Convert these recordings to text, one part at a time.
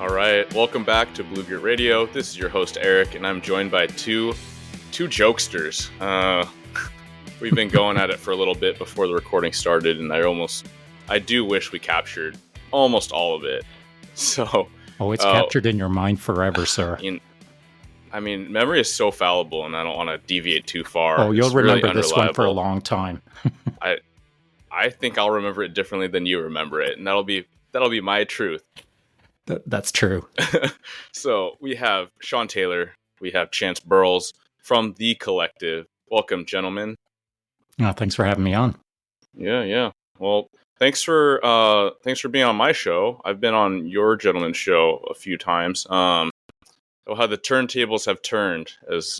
All right, welcome back to Blue Grit Radio. This is your host Eric, and I'm joined by two jokesters. We've been going at it for a little bit before the recording started, and I do wish we captured almost all of it. So, it's captured in your mind forever, sir. I mean, memory is so fallible, and I don't want to deviate too far. Oh, you'll remember this one for a long time. I think I'll remember it differently than you remember it, and that'll be my truth. That's true. So we have Shaun Taylor, we have Burles from The Collective. Welcome, gentlemen. Thanks for having me on. Yeah. Well, thanks for being on my show. I've been on your gentleman's show a few times. How the turntables have turned, as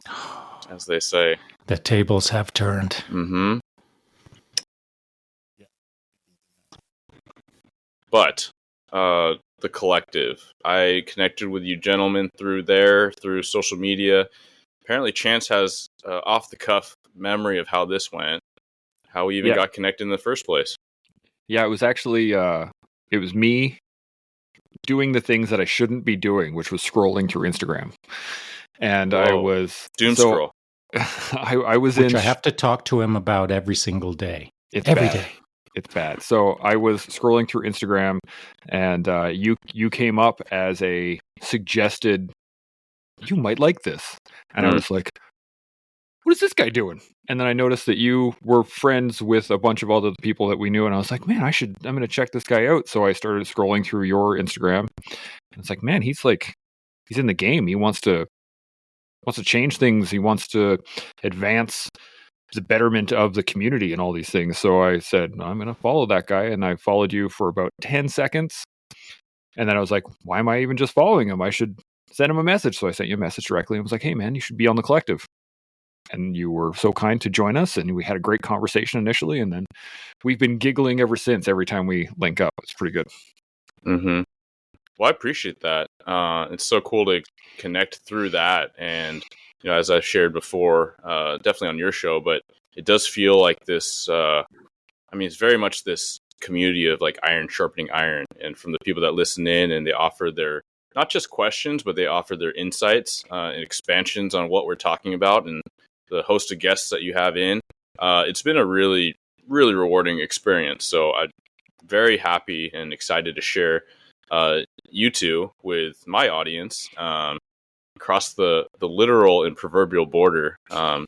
they say. The tables have turned. Mm-hmm. But The Collective, I connected with you gentlemen through social media. Apparently Chance has off the cuff memory of how this went, how we even got connected in the first place. Yeah, it was actually it was me doing the things that I shouldn't be doing, which was scrolling through Instagram. And I was doom scroll. I was which I have to talk to him about every single day. Every day. It's bad. So I was scrolling through Instagram, and you came up as a suggested, you might like this. And I was like, what is this guy doing? And then I noticed that you were friends with a bunch of other people that we knew, and I was like, man, I'm going to check this guy out. So I started scrolling through your Instagram, and it's like, man, he's in the game. He wants to change things. He wants to advance the betterment of the community and all these things. So I said, I'm going to follow that guy. And I followed you for about 10 seconds. And then I was like, why am I even just following him? I should send him a message. So I sent you a message directly. I was like, hey man, you should be on The Collective. And you were so kind to join us. And we had a great conversation initially. And then we've been giggling ever since, every time we link up. It's pretty good. Mm-hmm. Well, I appreciate that. It's so cool to connect through that. And as I've shared before, definitely on your show, but it does feel like this, it's very much this community of like iron sharpening iron. And from the people that listen in, and they offer their, not just questions, but they offer their insights and expansions on what we're talking about, and the host of guests that you have in. It's been a really, really rewarding experience. So I'm very happy and excited to share you two with my audience. Across the literal and proverbial border to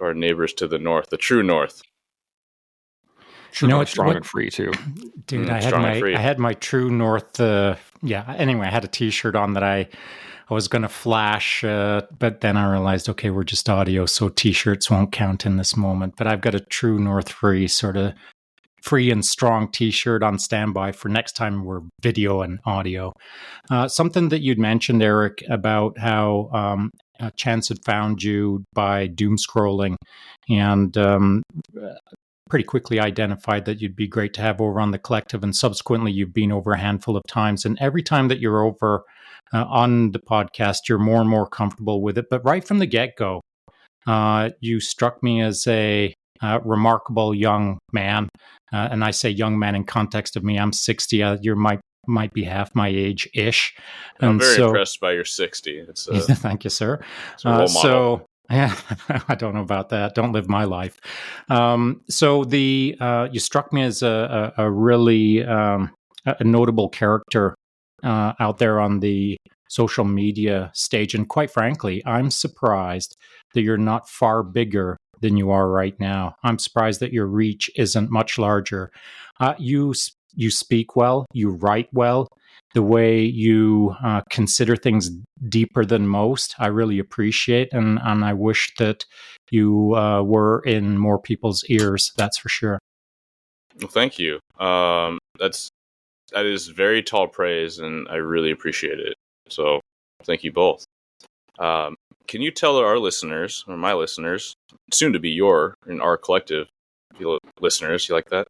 our neighbors to the north, the true north. It's strong and free too, dude. I had my true north. Anyway, I had a T-shirt on that I was going to flash, but then I realized, okay, we're just audio, so T-shirts won't count in this moment. But I've got a true north free, sort of free and strong T-shirt on standby for next time we're video and audio. Something that you'd mentioned, Eric, about how Chance had found you by doom scrolling, and pretty quickly identified that you'd be great to have over on The Collective, and subsequently you've been over a handful of times. And every time that you're over on the podcast, you're more and more comfortable with it. But right from the get-go, you struck me as a remarkable young man. And I say young man in context of me. I'm 60. You might be half my age-ish. I'm very impressed by your 60. Thank you, sir. So yeah, I don't know about that. Don't live my life. You struck me as a really a notable character out there on the social media stage. And quite frankly, I'm surprised that you're not far bigger than you are right now. I'm surprised that your reach isn't much larger. You speak well, you write well. The way you consider things deeper than most, I really appreciate, and I wish that you were in more people's ears. That's for sure. Well, thank you. That is very tall praise, and I really appreciate it. So, thank you both. Can you tell our listeners, or my listeners, soon to be our collective listeners, you like that?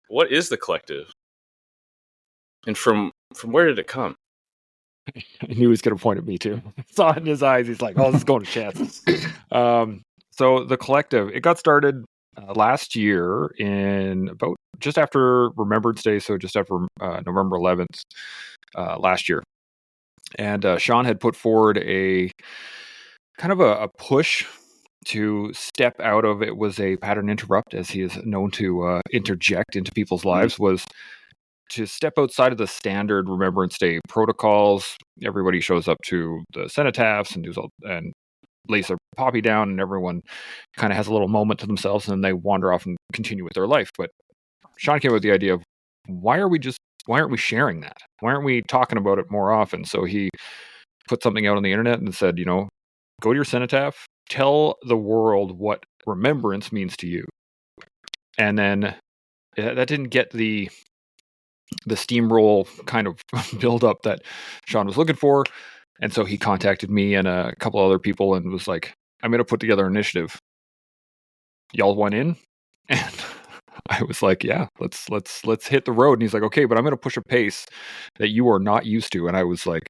What is The Collective? And from where did it come? I knew he was going to point at me too. I saw it in his eyes. He's like, oh, this is going to Chance. So The Collective, it got started last year in about just after Remembrance Day, so just after November 11th last year. And Shaun had put forward a kind of a push to step out of it. Was a pattern interrupt, as he is known to interject into people's lives, was to step outside of the standard Remembrance Day protocols. Everybody shows up to the cenotaphs and lays their poppy down, and everyone kind of has a little moment to themselves, and then they wander off and continue with their life. But Shaun came up with the idea of why aren't we sharing that? Why aren't we talking about it more often? So he put something out on the internet and said, go to your cenotaph, tell the world what remembrance means to you. And then that didn't get the steamroll kind of build up that Shaun was looking for. And so he contacted me and a couple other people and was like, I'm going to put together an initiative. Y'all want in? And I was like, yeah, let's hit the road. And he's like, okay, but I'm going to push a pace that you are not used to. And I was like,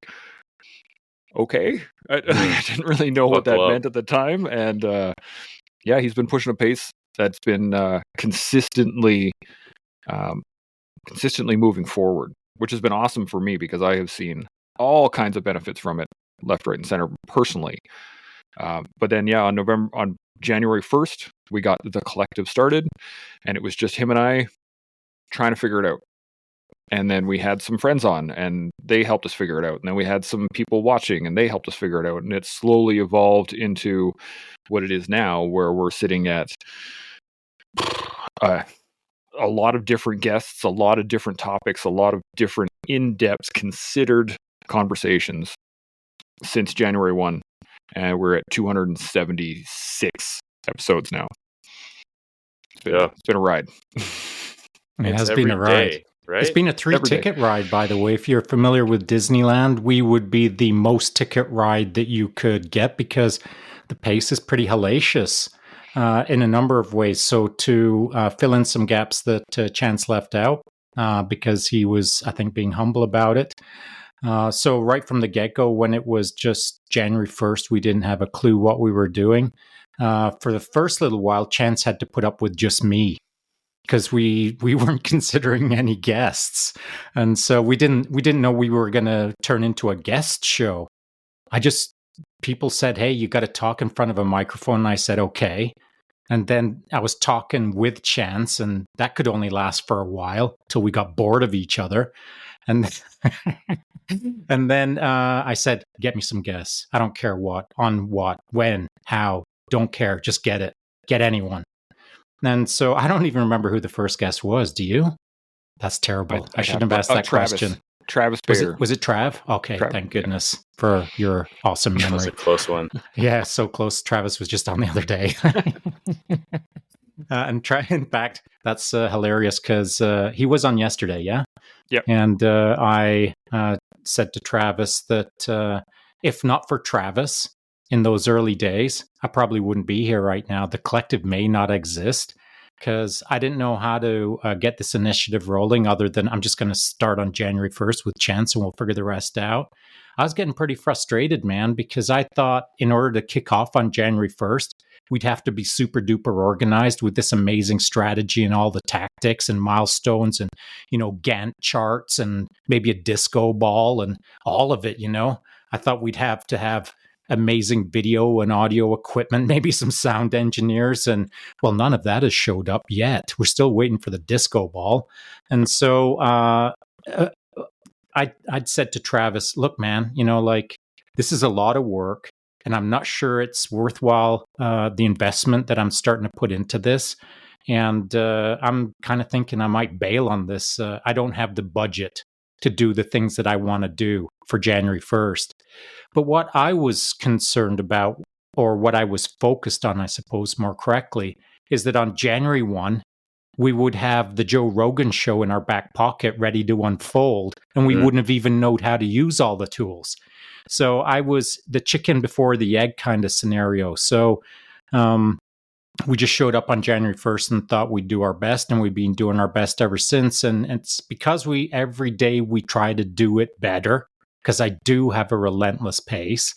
okay. I didn't really know what that meant at the time. And yeah, he's been pushing a pace that's been consistently moving forward, which has been awesome for me because I have seen all kinds of benefits from it, left, right, and center personally. But then, yeah, on January 1st, we got the collective started, and it was just him and I trying to figure it out. And then we had some friends on, and they helped us figure it out. And then we had some people watching, and they helped us figure it out. And it slowly evolved into what it is now, where we're sitting at a lot of different guests, a lot of different topics, a lot of different in-depth, considered conversations since January 1. And we're at 276 episodes now. It's been a ride. It has been a ride. Day, right? It's been a 3-ticket ride, by the way. If you're familiar with Disneyland, we would be the most ticket ride that you could get because the pace is pretty hellacious in a number of ways. So to fill in some gaps that Chance left out because he was, I think, being humble about it. So right from the get-go, when it was just January 1st, we didn't have a clue what we were doing. For the first little while, Chance had to put up with just me because we weren't considering any guests. And so we didn't know we were going to turn into a guest show. People said, hey, you got to talk in front of a microphone. And I said, okay. And then I was talking with Chance, and that could only last for a while till we got bored of each other. And and then I said, get me some guests. I don't care what, on what, when, how, don't care. Just get it. Get anyone. And so I don't even remember who the first guest was. Do you? That's terrible. I shouldn't have asked that question. Travis Bader. Was it Trav? Okay, Thank goodness for your awesome memory. That was a close one. Yeah, so close. Travis was just on the other day. In fact, that's hilarious because he was on yesterday, yeah? Yep. And I said to Travis that if not for Travis in those early days, I probably wouldn't be here right now. The collective may not exist because I didn't know how to get this initiative rolling other than I'm just going to start on January 1st with Chance and we'll figure the rest out. I was getting pretty frustrated, man, because I thought in order to kick off on January 1st, we'd have to be super duper organized with this amazing strategy and all the tactics and milestones and, Gantt charts and maybe a disco ball and all of it, I thought we'd have to have amazing video and audio equipment, maybe some sound engineers. And well, none of that has showed up yet. We're still waiting for the disco ball. And so I'd said to Travis, look, man, this is a lot of work and I'm not sure it's worthwhile, the investment that I'm starting to put into this. And I'm kind of thinking I might bail on this. I don't have the budget to do the things that I want to do for January 1st. But what I was concerned about, or what I was focused on, I suppose more correctly, is that on January 1, we would have the Joe Rogan show in our back pocket ready to unfold, and we wouldn't have even known how to use all the tools. So I was the chicken before the egg kind of scenario. So we just showed up on January 1st and thought we'd do our best, and we've been doing our best ever since. And it's because every day we try to do it better, because I do have a relentless pace.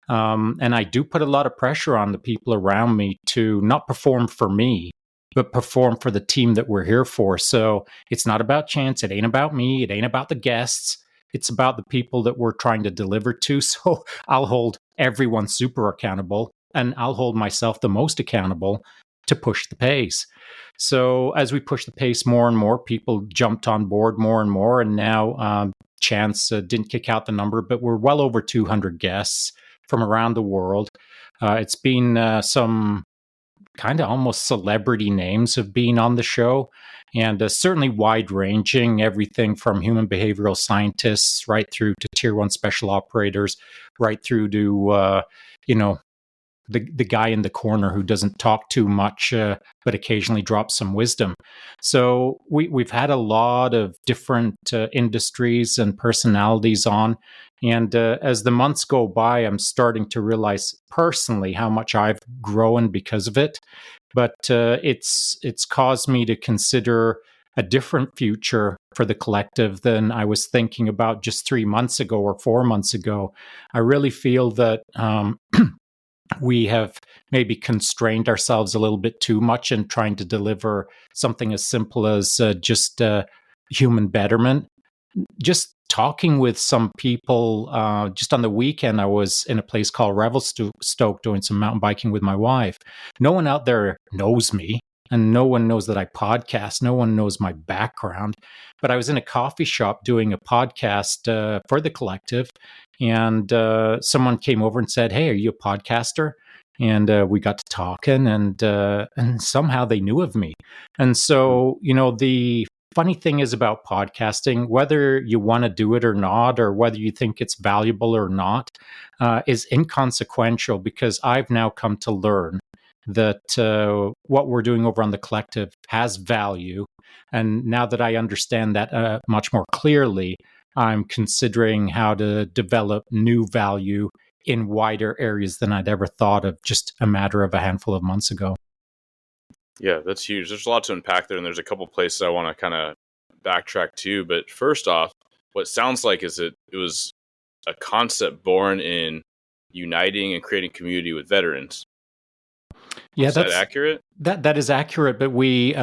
And I do put a lot of pressure on the people around me to not perform for me, but perform for the team that we're here for. So it's not about Chance. It ain't about me. It ain't about the guests. It's about the people that we're trying to deliver to. So I'll hold everyone super accountable, and I'll hold myself the most accountable to push the pace. So as we push the pace more and more, people jumped on board more and more. And now Chance didn't kick out the number, but we're well over 200 guests from around the world. It's been some kind of almost celebrity names have been on the show, and certainly wide ranging, everything from human behavioral scientists right through to tier one special operators, right through to, the guy in the corner who doesn't talk too much, but occasionally drops some wisdom. So we've had a lot of different industries and personalities on. And as the months go by, I'm starting to realize personally how much I've grown because of it. But it's caused me to consider a different future for the collective than I was thinking about just 3 months ago or 4 months ago. I really feel that we have maybe constrained ourselves a little bit too much in trying to deliver something as simple as just human betterment. Just talking with some people, just on the weekend, I was in a place called Revelstoke doing some mountain biking with my wife. No one out there knows me, and no one knows that I podcast. No one knows my background. But I was in a coffee shop doing a podcast for the collective, and someone came over and said, "Hey, are you a podcaster?" And we got to talking, and somehow they knew of me. And so, the funny thing is about podcasting, whether you want to do it or not, or whether you think it's valuable or not, is inconsequential, because I've now come to learn that what we're doing over on the collective has value. And now that I understand that much more clearly, I'm considering how to develop new value in wider areas than I'd ever thought of just a matter of a handful of months ago. Yeah, that's huge. There's a lot to unpack there, and there's a couple places I want to kind of backtrack to. But first off, what sounds like is it was a concept born in uniting and creating community with veterans. Yeah, is that accurate? That is accurate, but we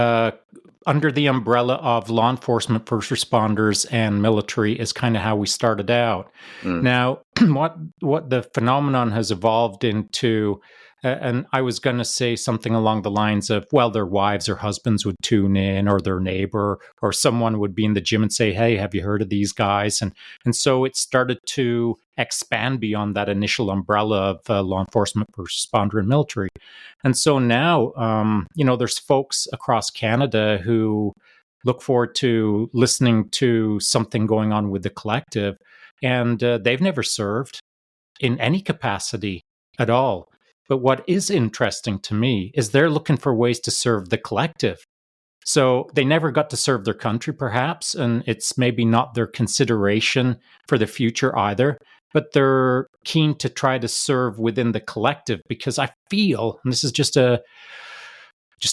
under the umbrella of law enforcement, first responders, and military is kind of how we started out. Now, what the phenomenon has evolved into, and I was going to say something along the lines of, well, their wives or husbands would tune in, or their neighbor, or someone would be in the gym and say, "Hey, have you heard of these guys?" And so it started to expand beyond that initial umbrella of law enforcement, first responder, and military. And so now, there's folks across Canada who look forward to listening to something going on with the collective, and they've never served in any capacity at all. But what is interesting to me is they're looking for ways to serve the collective. So they never got to serve their country, perhaps, and it's maybe not their consideration for the future either. But they're keen to try to serve within the collective, because I feel, and this is just a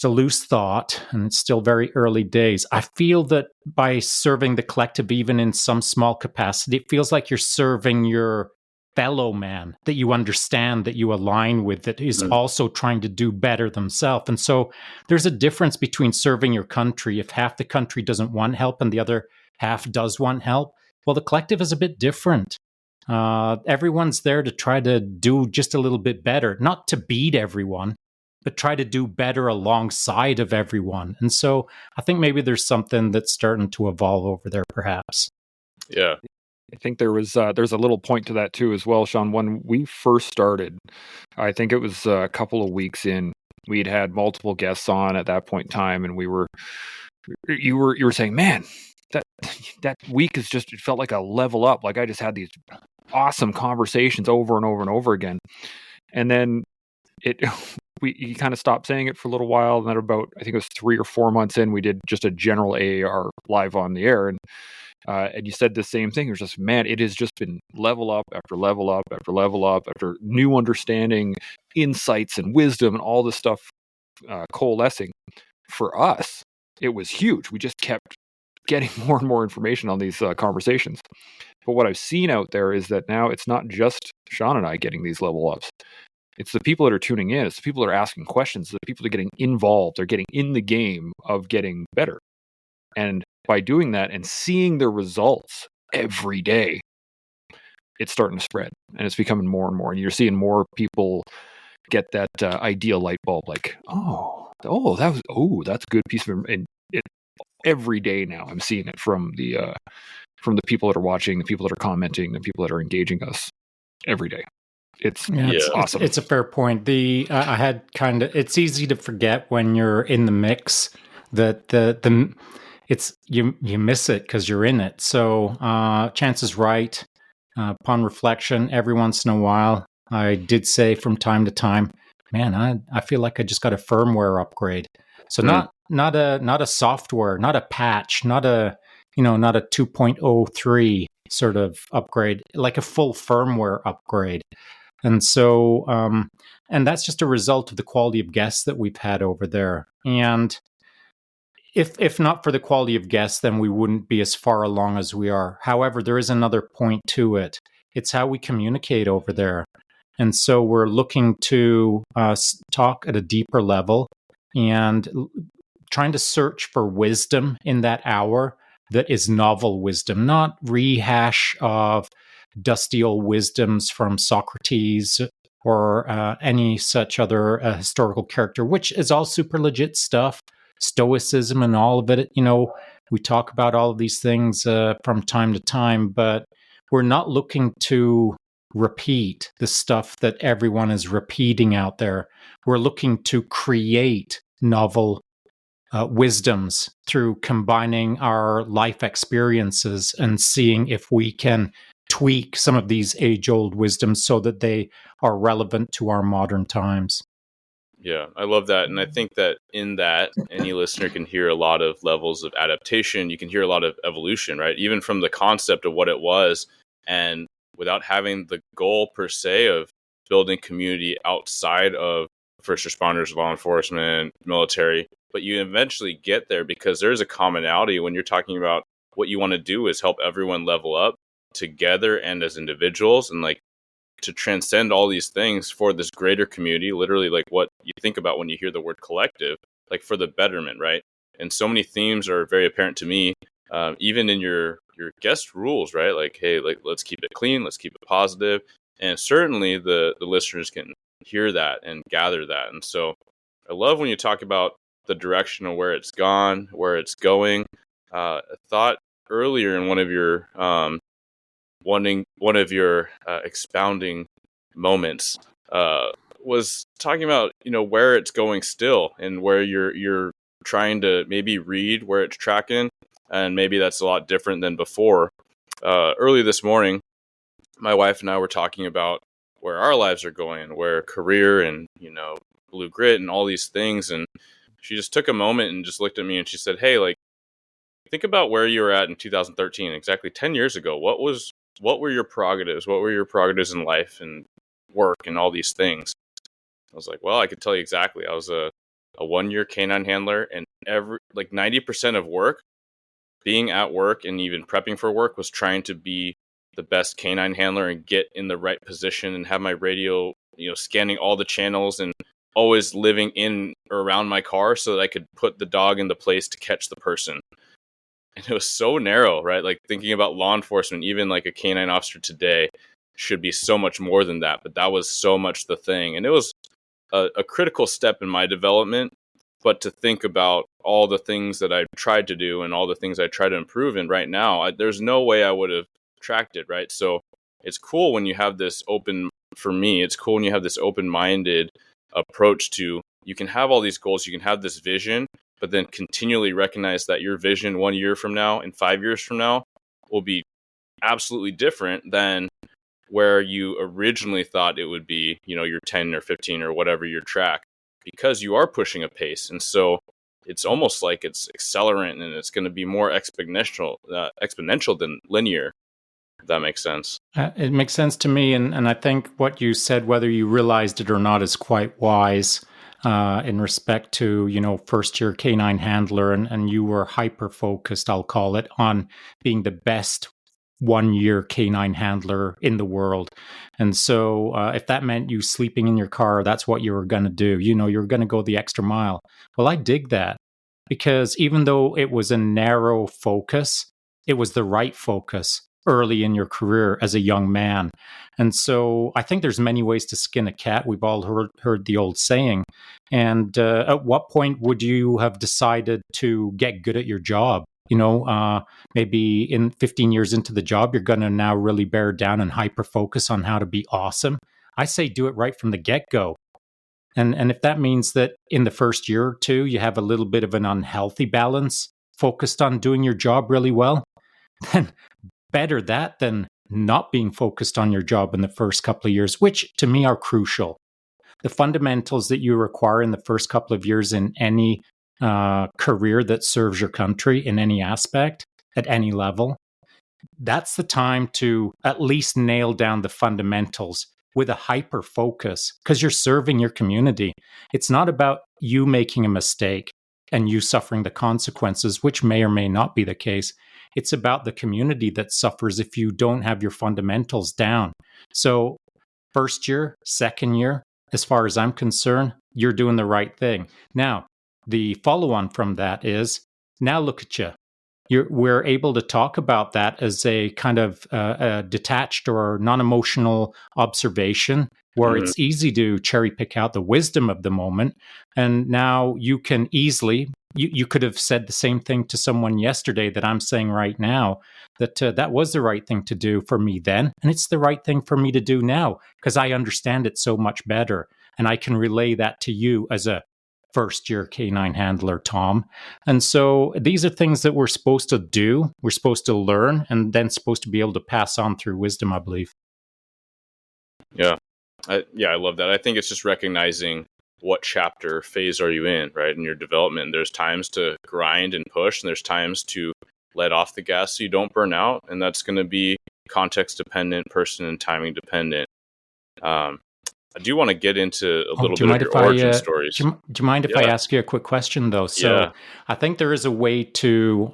loose thought, and it's still very early days, I feel that by serving the collective, even in some small capacity, it feels like you're serving your fellow man that you understand, that you align with, that is also trying to do better themselves. And so there's a difference between serving your country. If half the country doesn't want help and the other half does want help, well, the collective is a bit different. Everyone's there to try to do just a little bit better, not to beat everyone, but try to do better alongside of everyone. And so I think maybe there's something that's starting to evolve over there, perhaps. Yeah. I think there's a little point to that too as well, Shaun. When we first started, I think it was a couple of weeks in, we'd had multiple guests on at that point in time, and you were saying, man, that week is just, it felt like a level up. Like I just had these awesome conversations over and over and over again. And then you kind of stopped saying it for a little while. And then about, I think it was 3 or 4 months in, we did just a general AAR live on the air. And you said the same thing. It was just, man, it has just been level up after level up after level up after new understanding, insights and wisdom and all this stuff coalescing. For us, it was huge. We just kept getting more and more information on these conversations. But what I've seen out there is that now it's not just Shaun and I getting these level ups. It's the people that are tuning in. It's the people that are asking questions. The people that are getting involved. They're getting in the game of getting better. And by doing that and seeing the results every day, it's starting to spread, and it's becoming more and more. And you're seeing more people get that ideal light bulb, like, that's a good piece of, and it every day now I'm seeing it from the people that are watching, the people that are commenting, the people that are engaging us every day. It's awesome. It's a fair point. I had it's easy to forget when you're in the mix that you miss it because you're in it. So Chance is right. Upon reflection, every once in a while, I did say from time to time, man, I feel like I just got a firmware upgrade. So not a software, not a patch, not a 2.03 sort of upgrade, like a full firmware upgrade. And so, and that's just a result of the quality of guests that we've had over there. And if not for the quality of guests, then we wouldn't be as far along as we are. However, there is another point to it. It's how we communicate over there. And so we're looking to talk at a deeper level and trying to search for wisdom in that hour that is novel wisdom, not rehash of dusty old wisdoms from Socrates or any such other historical character, which is all super legit stuff. Stoicism and all of it, we talk about all of these things from time to time, but we're not looking to repeat the stuff that everyone is repeating out there. We're looking to create novel wisdoms through combining our life experiences and seeing if we can tweak some of these age-old wisdoms so that they are relevant to our modern times. Yeah, I love that. And I think that in that, any listener can hear a lot of levels of adaptation. You can hear a lot of evolution, right? Even from the concept of what it was, and without having the goal per se of building community outside of first responders, law enforcement, military. But you eventually get there because there's a commonality when you're talking about what you want to do is help everyone level up together and as individuals, and like to transcend all these things for this greater community, literally like what you think about when you hear the word collective, like for the betterment, right? And so many themes are very apparent to me, even in your guest rules, right? Like, hey, like let's keep it clean, let's keep it positive. And certainly the listeners can hear that and gather that. And so I love when you talk about the direction of where it's gone, where it's going. I thought earlier in one of your expounding moments was talking about where it's going still, and where you're trying to maybe read where it's tracking, and maybe that's a lot different than before. Early this morning, my wife and I were talking about where our lives are going, where career and blue grit and all these things, and she just took a moment and just looked at me and she said, hey, like, think about where you were at in 2013, exactly 10 years ago. What were your prerogatives? What were your prerogatives in life and work and all these things? I was like, well, I could tell you exactly. I was a 1-year canine handler, and 90% of work, being at work and even prepping for work, was trying to be the best canine handler and get in the right position and have my radio, scanning all the channels and always living in or around my car so that I could put the dog in the place to catch the person. And it was so narrow, right? Like thinking about law enforcement, even like a canine officer today should be so much more than that. But that was so much the thing. And it was a critical step in my development. But to think about all the things that I tried to do and all the things I try to improve in right now, there's no way I would have tracked it, right? So it's cool when you have this it's cool when you have this open-minded approach to, you can have all these goals, you can have this vision, but then continually recognize that your vision 1 year from now and 5 years from now will be absolutely different than where you originally thought it would be, your 10 or 15 or whatever your track, because you are pushing a pace. And so it's almost like it's accelerant, and it's going to be more exponential than linear, if that makes sense. It makes sense to me. And I think what you said, whether you realized it or not, is quite wise. In respect to, first-year canine handler, and you were hyper-focused, I'll call it, on being the best 1-year canine handler in the world. And so if that meant you sleeping in your car, that's what you were going to do. You're going to go the extra mile. Well, I dig that, because even though it was a narrow focus, it was the right focus. early in your career as a young man. And so I think there's many ways to skin a cat. We've all heard the old saying. And at what point would you have decided to get good at your job? Maybe in 15 years into the job, you're going to now really bear down and hyper focus on how to be awesome. I say do it right from the get-go. And if that means that in the first year or two, you have a little bit of an unhealthy balance focused on doing your job really well, then better that than not being focused on your job in the first couple of years, which to me are crucial. The fundamentals that you require in the first couple of years in any career that serves your country in any aspect, at any level, that's the time to at least nail down the fundamentals with a hyper focus, because you're serving your community. It's not about you making a mistake and you suffering the consequences, which may or may not be the case. It's about the community that suffers if you don't have your fundamentals down. So first year, second year, as far as I'm concerned, you're doing the right thing. Now, the follow-on from that is, now look at you. We're able to talk about that as a kind of detached or non-emotional observation where it's easy to cherry pick out the wisdom of the moment. And now you can easily, you could have said the same thing to someone yesterday that I'm saying right now, that that was the right thing to do for me then. And it's the right thing for me to do now because I understand it so much better. And I can relay that to you as a first-year canine handler, Tom. And so these are things that we're supposed to do, we're supposed to learn, and then supposed to be able to pass on through wisdom, I believe. Yeah. I love that. I think it's just recognizing what chapter phase are you in, right, in your development. There's times to grind and push, and there's times to let off the gas so you don't burn out, and that's going to be context-dependent, person and timing dependent. I do want to get into a little bit of your origin stories. Do you mind if I ask you a quick question, though? So I think there is a way to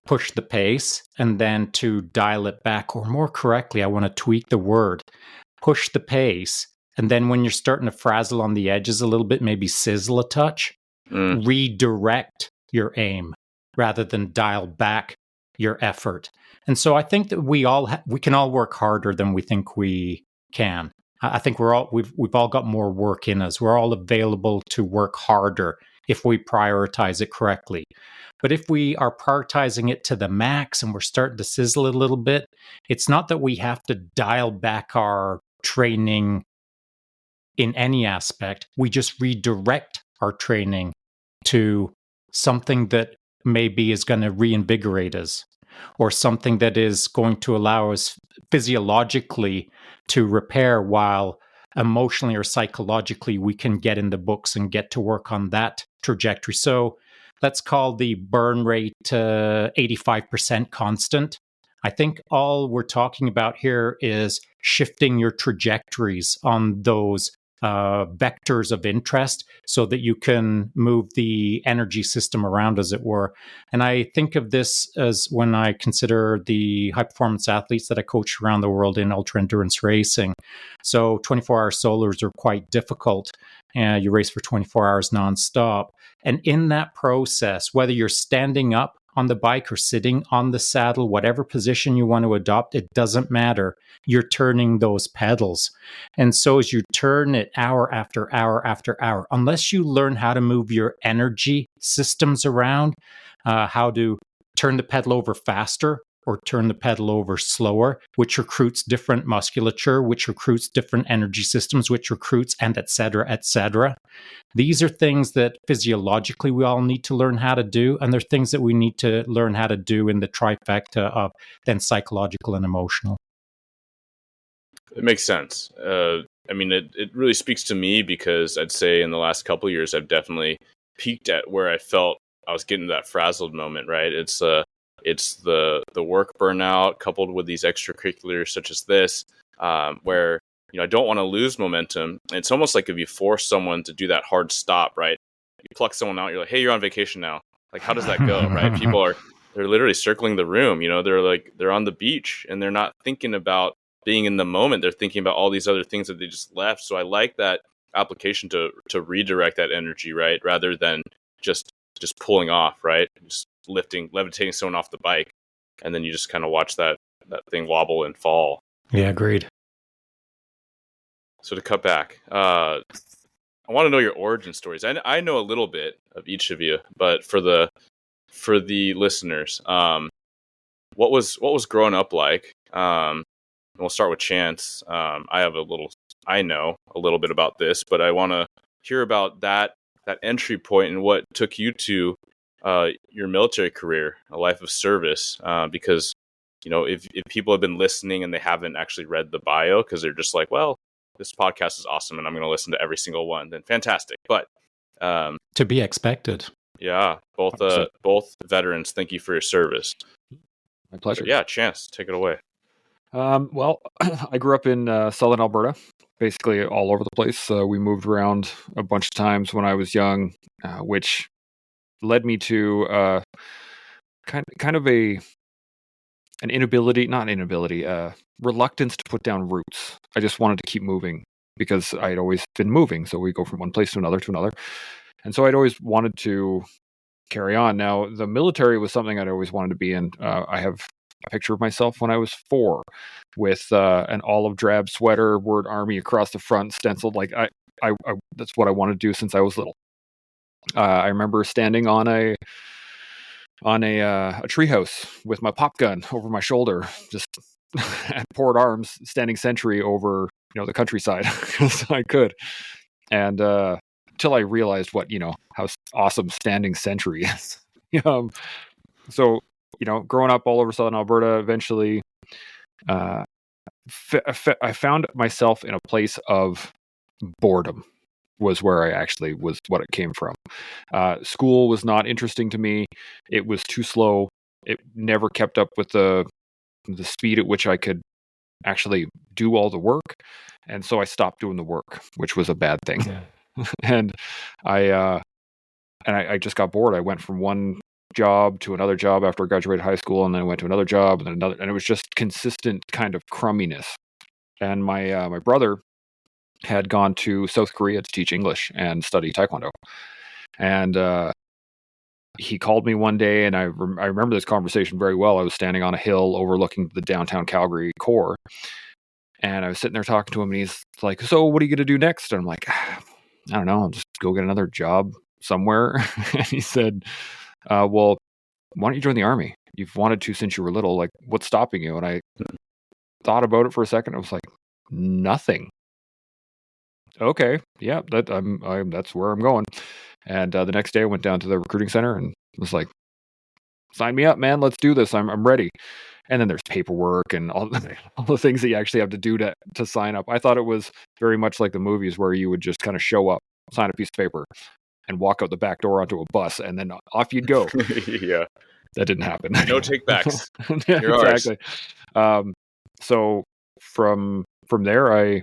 push the pace and then to dial it back, or more correctly, I want to tweak the word. Push the pace, and then when you're starting to frazzle on the edges a little bit, maybe sizzle a touch, redirect your aim rather than dial back your effort. And so I think that we can all work harder than we think we can. I think we've all got more work in us. We're all available to work harder if we prioritize it correctly. But if we are prioritizing it to the max and we're starting to sizzle a little bit, it's not that we have to dial back our training in any aspect. We just redirect our training to something that maybe is going to reinvigorate us, or something that is going to allow us physiologically to repair, while emotionally or psychologically we can get in the books and get to work on that trajectory. So let's call the burn rate 85% constant. I think all we're talking about here is shifting your trajectories on those vectors of interest so that you can move the energy system around, as it were. And I think of this as when I consider the high performance athletes that I coach around the world in ultra endurance racing. So 24-hour solars are quite difficult. You race for 24 hours nonstop. And in that process, whether you're standing up on the bike or sitting on the saddle, whatever position you want to adopt, it doesn't matter. You're turning those pedals. And so as you turn it hour after hour after hour, unless you learn how to move your energy systems around, how to turn the pedal over faster or turn the pedal over slower, which recruits different musculature, which recruits different energy systems, which recruits, and et cetera, et cetera. These are things that physiologically we all need to learn how to do, and they're things that we need to learn how to do in the trifecta of then psychological and emotional. It makes sense. I mean, it really speaks to me because I'd say in the last couple of years, I've definitely peaked at where I felt I was getting that frazzled moment, right? It's the work burnout coupled with these extracurriculars such as this, where I don't want to lose momentum. It's almost like if you force someone to do that hard stop, right? You pluck someone out, you're like, hey, you're on vacation now. Like, how does that go, right? They're literally circling the room. They're on the beach and they're not thinking about being in the moment. They're thinking about all these other things that they just left. So I like that application to redirect that energy, right? Rather than just pulling off, right? Just levitating someone off the bike. And then you just kind of watch that that thing wobble and fall. Yeah, agreed. So to cut back, I want to know your origin stories. I know a little bit of each of you, but for the listeners, what was growing up like? We'll start with Chance. I know a little bit about this, but I want to hear about that entry point and what took you to your military career, a life of service. Because if people have been listening and they haven't actually read the bio because they're just like, well, this podcast is awesome and I'm going to listen to every single one, then fantastic. But to be expected. Yeah, both veterans, thank you for your service. My pleasure. So, yeah, Chance, take it away. Well, I grew up in southern Alberta, basically all over the place. We moved around a bunch of times when I was young, which led me to kind of reluctance to put down roots. I just wanted to keep moving because I'd always been moving. So we go from one place to another. And so I'd always wanted to carry on. Now, the military was something I'd always wanted to be in. I have a picture of myself when I was 4 with an olive drab sweater, word Army across the front, stenciled. Like I that's what I wanted to do since I was little. I remember standing on a treehouse with my pop gun over my shoulder, just at port arms, standing sentry over the countryside because I could. And till I realized how awesome standing sentry is. So growing up all over southern Alberta, eventually I found myself in a place of boredom. Was where I actually was, what it came from. School was not interesting to me. It was too slow. It never kept up with the speed at which I could actually do all the work. And so I stopped doing the work, which was a bad thing. Yeah. And I just got bored. I went from one job to another job after I graduated high school, and then I went to another job and then another, and it was just consistent kind of crumminess. And my brother had gone to South Korea to teach English and study Taekwondo. And he called me one day, and I remember this conversation very well. I was standing on a hill overlooking the downtown Calgary core, and I was sitting there talking to him, and he's like, "So what are you going to do next?" And I'm like, "I don't know. I'll just go get another job somewhere." And he said, "Well, why don't you join the Army? You've wanted to since you were little. Like, what's stopping you?" And I thought about it for a second. I was like, nothing. Okay, yeah, that's where I'm going. And the next day I went down to the recruiting center and was like, sign me up, man. Let's do this. I'm ready. And then there's paperwork and all the things that you actually have to do to sign up. I thought it was very much like the movies where you would just kind of show up, sign a piece of paper, and walk out the back door onto a bus, and then off you'd go. Yeah. That didn't happen. No takebacks. Yeah, exactly. So from there,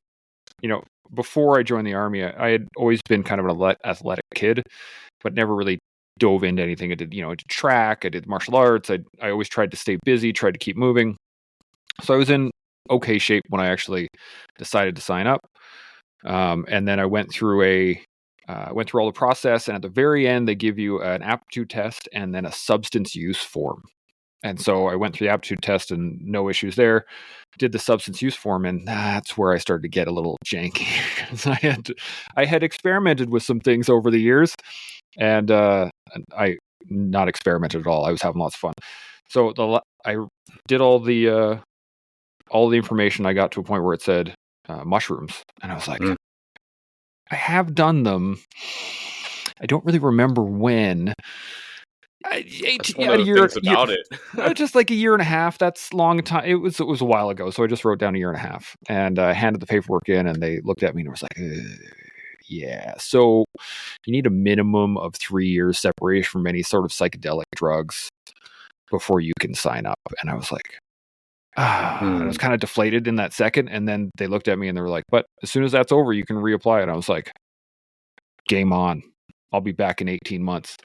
before I joined the Army, I had always been kind of an athletic kid, but never really dove into anything. I did track, I did martial arts. I always tried to stay busy, tried to keep moving. So I was in okay shape when I actually decided to sign up. And then I went through all the process, and at the very end, they give you an aptitude test and then a substance use form. And so I went through the aptitude test and no issues there. Did the substance use form, and that's where I started to get a little janky. I had experimented with some things over the years, and I not experimented at all. I was having lots of fun. So I did all the information. I got to a point where it said mushrooms, and I was like, I have done them. I don't really remember when. That's one of the things about it. Just like a year and a half. That's long time. It was a while ago. So I just wrote down a year and a half and handed the paperwork in, and they looked at me and was like, yeah. So you need a minimum of 3 years separation from any sort of psychedelic drugs before you can sign up. And I was like, I was kind of deflated in that second. And then they looked at me and they were like, but as soon as that's over, you can reapply. And I was like, game on. I'll be back in 18 months.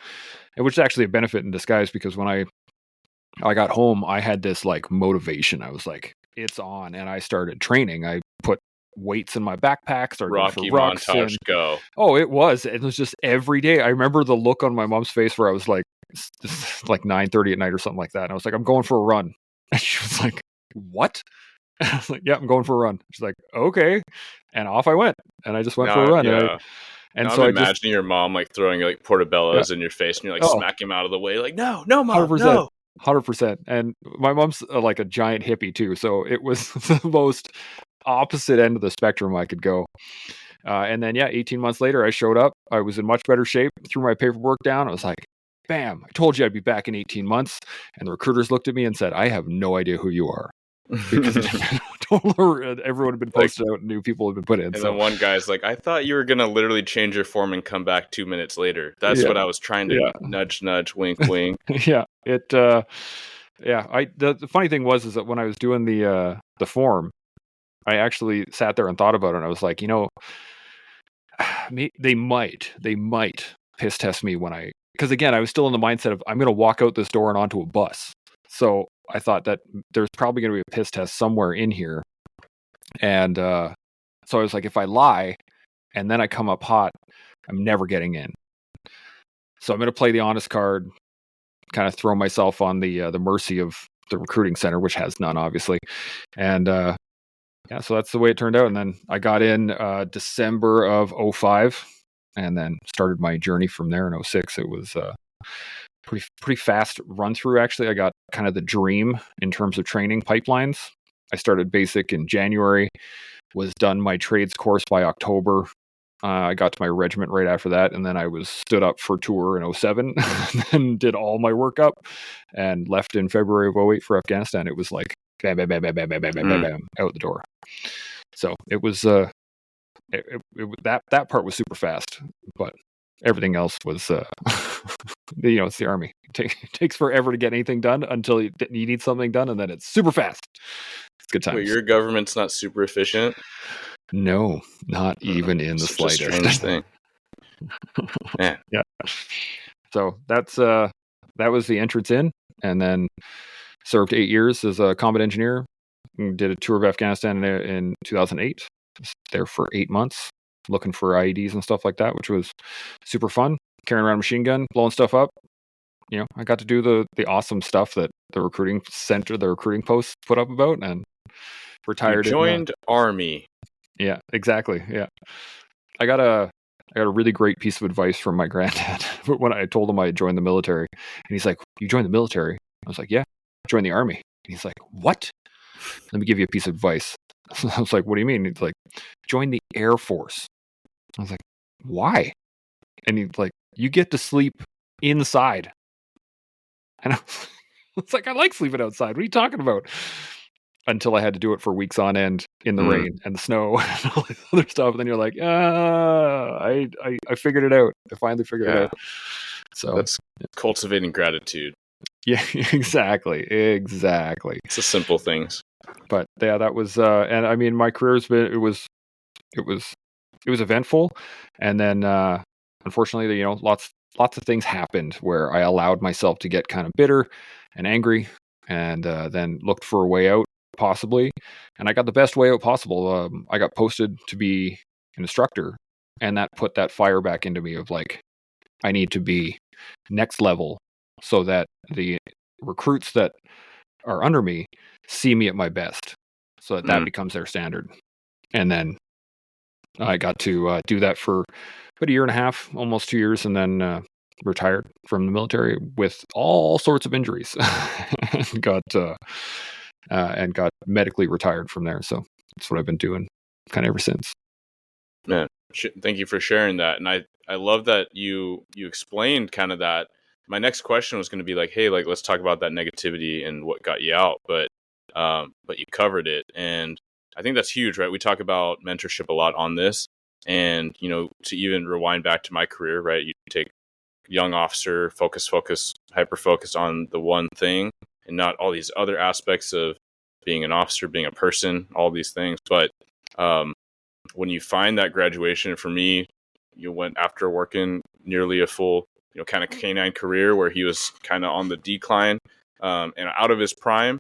And which is actually a benefit in disguise, because when I got home, I had this like motivation. I was like, it's on. And I started training. I put weights in my backpack, started Rocky going for montage, go. Oh, it was. It was just every day. I remember the look on my mom's face where I was like, this is like 9:30 at night or something like that. And I was like, I'm going for a run. And she was like, what? I was like, yeah, I'm going for a run. She's like, okay. And off I went. And I just went for a Now, run. yeah. And now so I'm I just, imagining your mom like throwing like portobellos in your face, and you're like smack him out of the way, like no, mom, 100%, no. 100%. And my mom's like a giant hippie too, so it was the most opposite end of the spectrum I could go. And then 18 months later, I showed up. I was in much better shape. Threw my paperwork down. I was like, "Bam! I told you I'd be back in 18 months." And the recruiters looked at me and said, "I have no idea who you are." Because everyone had been posted out and new people had been put in. And then one guy's like, I thought you were going to literally change your form and come back 2 minutes later. That's what I was trying to nudge, wink, wink. The funny thing was that when I was doing the form, I actually sat there and thought about it. And I was like, they might piss test me because again, I was still in the mindset of I'm going to walk out this door and onto a bus. So I thought that there's probably going to be a piss test somewhere in here. And so I was like, if I lie and then I come up hot, I'm never getting in. So I'm going to play the honest card, kind of throw myself on the mercy of the recruiting center, which has none, obviously. And so that's the way it turned out. And then I got in December of 2005 and then started my journey from there in 2006. It was pretty fast run through. Actually, I got kind of the dream in terms of training pipelines. I started basic in January, was done my trades course by October. I got to my regiment right after that, and then I was stood up for tour in 2007 and did all my work up and left in February of 2008 for Afghanistan. It was like bam, bam, bam, bam, bam, bam, bam, bam, bam, out the door. So it was that part was super fast, but everything else was it's the Army. It takes forever to get anything done until you need something done, and then it's super fast. It's good times. Wait, your government's not super efficient? No, not even in the slightest. A strange thing. Man. Yeah. So that was the entrance in, and then served 8 years as a combat engineer. Did a tour of Afghanistan in 2008. Was there for 8 months, looking for IEDs and stuff like that, which was super fun. Carrying around a machine gun, blowing stuff up. I got to do the awesome stuff that the recruiting center, the recruiting post put up about, and retired. You joined Army. Yeah, exactly. Yeah, I got a really great piece of advice from my granddad when I told him I had joined the military, and he's like, "You joined the military?" I was like, "Yeah, I joined the Army." And he's like, "What?" Let me give you a piece of advice. I was like, "What do you mean?" He's like, "Join the Air Force." I was like, "Why?" And he's like, "You get to sleep inside." And I was like, "I like sleeping outside. What are you talking about?" Until I had to do it for weeks on end in the rain and the snow and all this other stuff. And then you're like, I figured it out. I finally figured it out. So that's cultivating gratitude. Yeah, exactly. It's the simple things. But yeah, that was, and I mean, my career's been, it was eventful. And then, unfortunately, lots of things happened where I allowed myself to get kind of bitter and angry, and then looked for a way out, possibly. And I got the best way out possible. I got posted to be an instructor, and that put that fire back into me of like, I need to be next level so that the recruits that are under me see me at my best, so that becomes their standard. And then I got to do that for about a year and a half, almost 2 years, and then retired from the military with all sorts of injuries and got medically retired from there. So that's what I've been doing kind of ever since. Man, thank you for sharing that. And I love that you explained kind of that. My next question was going to be like, hey, like, let's talk about that negativity and what got you out. But you covered it. And I think that's huge, right? We talk about mentorship a lot on this. And, to even rewind back to my career, right? You take young officer, focus, hyper-focus on the one thing and not all these other aspects of being an officer, being a person, all these things. But when you find that graduation, for me, you went after working nearly a full, kind of canine career where he was kind of on the decline and out of his prime.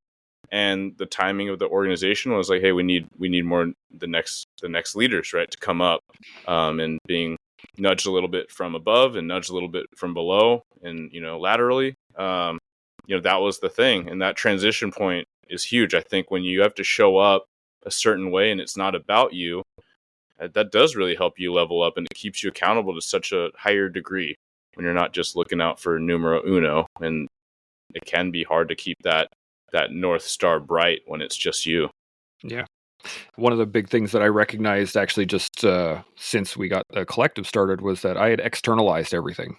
And the timing of the organization was like, hey, we need more the next leaders, right, to come up, and being nudged a little bit from above and nudged a little bit from below, and laterally, that was the thing. And that transition point is huge. I think when you have to show up a certain way and it's not about you, that does really help you level up, and it keeps you accountable to such a higher degree when you're not just looking out for numero uno. And it can be hard to keep that North Star bright when it's just you. Yeah. One of the big things that I recognized actually just since we got the collective started was that I had externalized everything,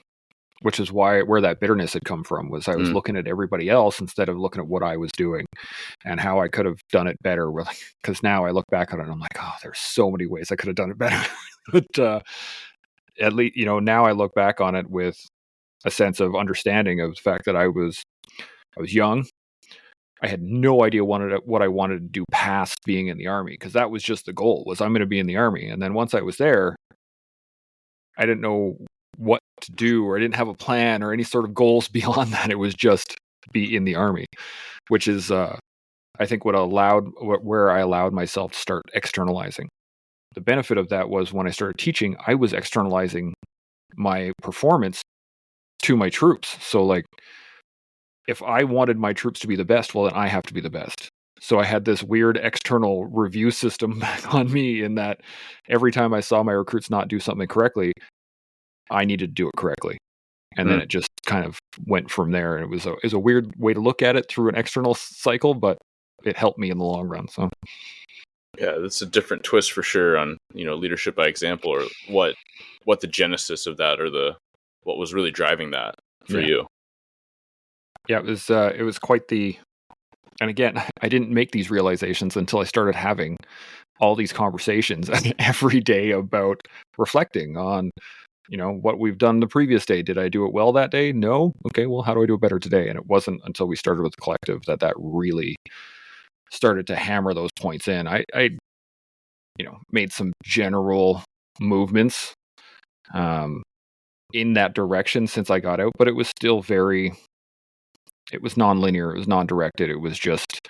which is where that bitterness had come from. Was I was looking at everybody else instead of looking at what I was doing and how I could have done it better. Because now I look back on it and I'm like, oh, there's so many ways I could have done it better. But at least, now I look back on it with a sense of understanding of the fact that I was young. I had no idea what I wanted to do past being in the Army, because that was just the goal, was I'm going to be in the Army. And then once I was there, I didn't know what to do, or I didn't have a plan or any sort of goals beyond that. It was just be in the Army, which is, I think, where I allowed myself to start externalizing. The benefit of that was when I started teaching, I was externalizing my performance to my troops. So like, if I wanted my troops to be the best, well, then I have to be the best. So I had this weird external review system on me, in that every time I saw my recruits not do something correctly, I needed to do it correctly. And then it just kind of went from there. And it was a weird way to look at it through an external cycle, but it helped me in the long run. So yeah, that's a different twist for sure on, leadership by example, or what the genesis of that, or what was really driving that for you. Yeah, it was quite the, and again, I didn't make these realizations until I started having all these conversations every day about reflecting on, what we've done the previous day. Did I do it well that day? No. Okay, well, how do I do it better today? And it wasn't until we started with the collective that really started to hammer those points in. I made some general movements in that direction since I got out, but it was still it was non-linear, it was non-directed. It was just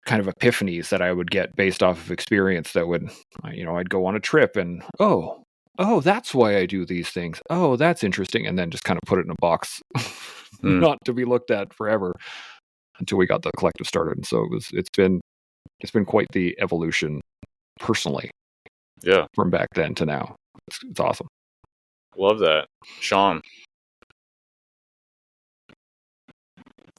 kind of epiphanies that I would get based off of experience that would, I'd go on a trip and, oh, that's why I do these things. Oh, that's interesting. And then just kind of put it in a box, not to be looked at forever, until we got the collective started. And so it's been quite the evolution personally. Yeah. From back then to now. It's awesome. Love that. Shaun.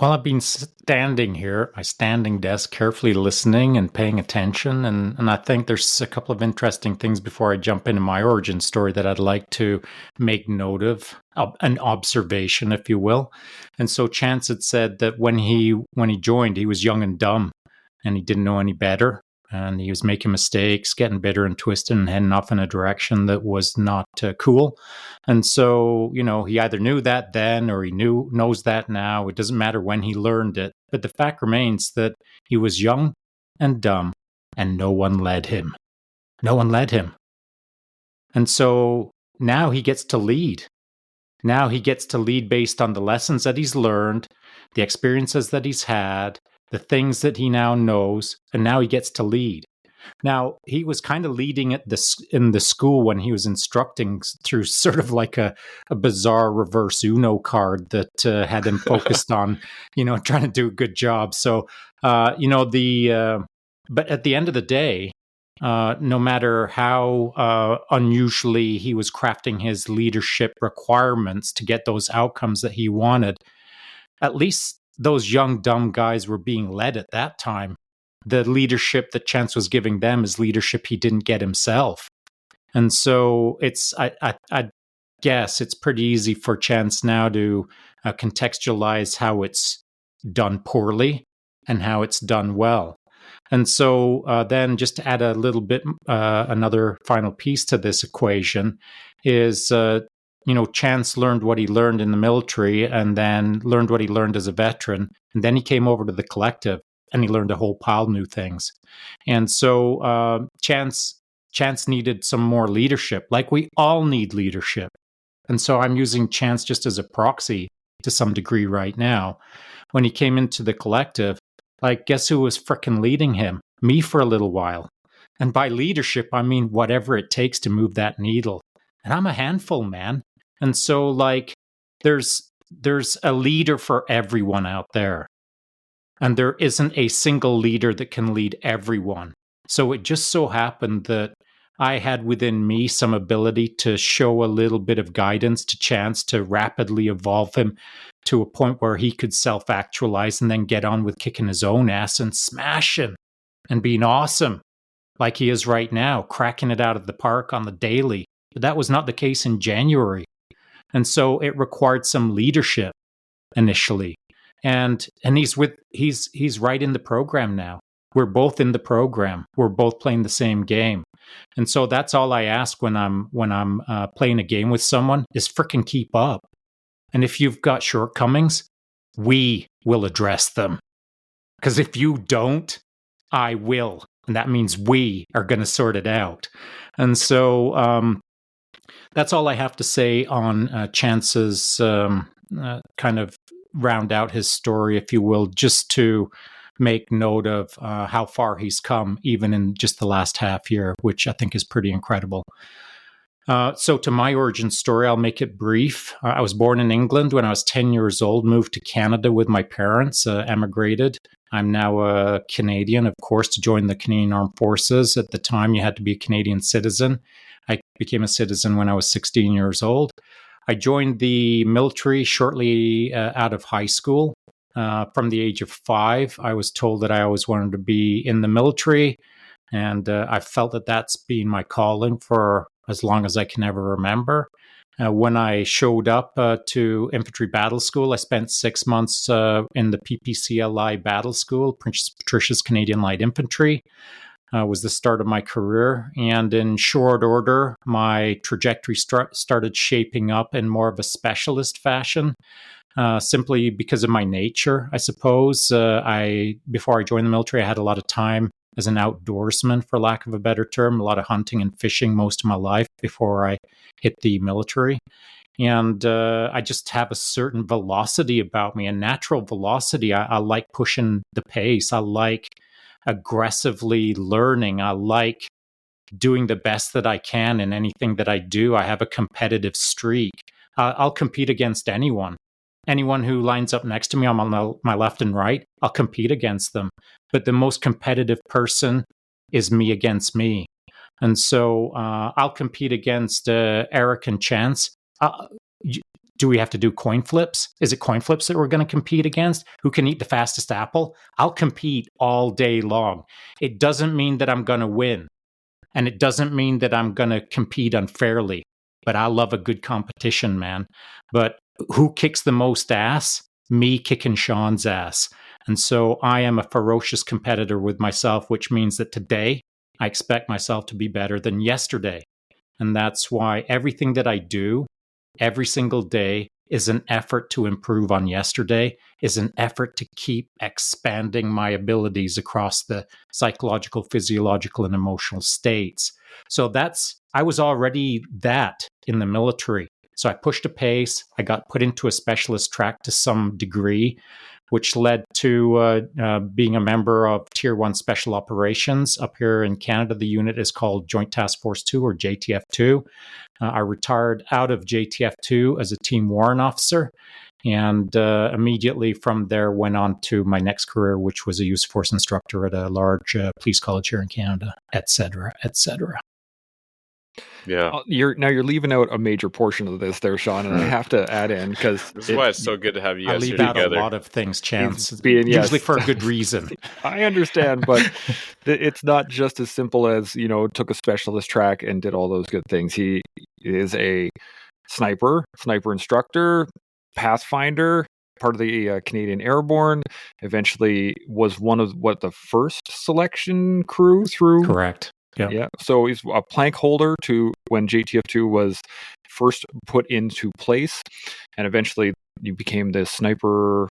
Well, I've been standing here, my standing desk, carefully listening and paying attention. And I think there's a couple of interesting things before I jump into my origin story that I'd like to make note of, an observation, if you will. And so Chance had said that when he joined, he was young and dumb, and he didn't know any better. And he was making mistakes, getting bitter and twisted, and heading off in a direction that was not cool. And so, he either knew that then, or he knows that now. It doesn't matter when he learned it. But the fact remains that he was young and dumb, and no one led him. No one led him. And so now he gets to lead. Now he gets to lead based on the lessons that he's learned, the experiences that he's had, the things that he now knows, and now he gets to lead. Now, he was kind of leading in the school when he was instructing through sort of like a bizarre reverse Uno card that had him focused on, trying to do a good job. So, but at the end of the day, no matter how unusually he was crafting his leadership requirements to get those outcomes that he wanted, at least those young, dumb guys were being led at that time. The leadership that Chance was giving them is leadership he didn't get himself. And so I guess it's pretty easy for Chance now to contextualize how it's done poorly and how it's done well. And so then just to add a little bit, another final piece to this equation is, Chance learned what he learned in the military, and then learned what he learned as a veteran. And then he came over to the collective and he learned a whole pile of new things. And so Chance needed some more leadership, like we all need leadership. And so I'm using Chance just as a proxy to some degree right now. When he came into the collective, guess who was frickin' leading him? Me for a little while. And by leadership, I mean whatever it takes to move that needle. And I'm a handful, man. And so there's a leader for everyone out there. And there isn't a single leader that can lead everyone. So it just so happened that I had within me some ability to show a little bit of guidance to Chance to rapidly evolve him to a point where he could self-actualize and then get on with kicking his own ass and smashing and being awesome like he is right now, cracking it out of the park on the daily. But that was not the case in January. And so it required some leadership initially. And he's right in the program now. We're both in the program. We're both playing the same game. And so that's all I ask when I'm playing a game with someone is frickin' keep up. And if you've got shortcomings, we will address them. Because if you don't, I will. And that means we are going to sort it out. And so that's all I have to say on Chance's kind of round out his story, if you will, just to make note of how far he's come, even in just the last half year, which I think is pretty incredible. So to my origin story, I'll make it brief. I was born in England when I was 10 years old, moved to Canada with my parents, emigrated. I'm now a Canadian, of course, to join the Canadian Armed Forces. At the time, you had to be a Canadian citizen. I became a citizen when I was 16 years old. I joined the military shortly out of high school. From the age of 5, I was told that I always wanted to be in the military, and I felt that that's been my calling for as long as I can ever remember. When I showed up to infantry battle school, I spent 6 months in the PPCLI battle school, Princess Patricia's Canadian Light Infantry. Was the start of my career. And in short order, my trajectory started shaping up in more of a specialist fashion, simply because of my nature, I suppose. Before I joined the military, I had a lot of time as an outdoorsman, for lack of a better term, a lot of hunting and fishing most of my life before I hit the military. And I just have a certain velocity about me, a natural velocity. I like pushing the pace. I like aggressively learning. I like doing the best that I can in anything that I do. I have a competitive streak. I'll compete against anyone. Anyone who lines up next to me on my left and right, I'll compete against them. But the most competitive person is me against me. And so I'll compete against Eric and Chance. Do we have to do coin flips? Is it coin flips that we're going to compete against? Who can eat the fastest apple? I'll compete all day long. It doesn't mean that I'm going to win. And it doesn't mean that I'm going to compete unfairly. But I love a good competition, man. But who kicks the most ass? Me kicking Shaun's ass. And so I am a ferocious competitor with myself, which means that today I expect myself to be better than yesterday. And that's why everything that I do every single day is an effort to improve on yesterday, is an effort to keep expanding my abilities across the psychological, physiological, and emotional states. So I was already that in the military. So I pushed a pace. I got put into a specialist track to some degree, which led to being a member of Tier 1 Special Operations. Up here in Canada, the unit is called Joint Task Force 2 or JTF2. I retired out of JTF2 as a team warrant officer, and immediately from there went on to my next career, which was a use force instructor at a large police college here in Canada, et cetera, et cetera. Yeah, you're leaving out a major portion of this there, Shaun, and I have to add in because this is why it's so good to have you guys here together. I leave out a lot of things, Chance, usually for a good reason. I understand, but it's not just as simple as took a specialist track and did all those good things. He is a sniper instructor, pathfinder, part of the Canadian Airborne. Eventually, was one of the first selection crew through. Correct. Yeah. So he's a plank holder to when JTF2 was first put into place, and eventually you became the sniper.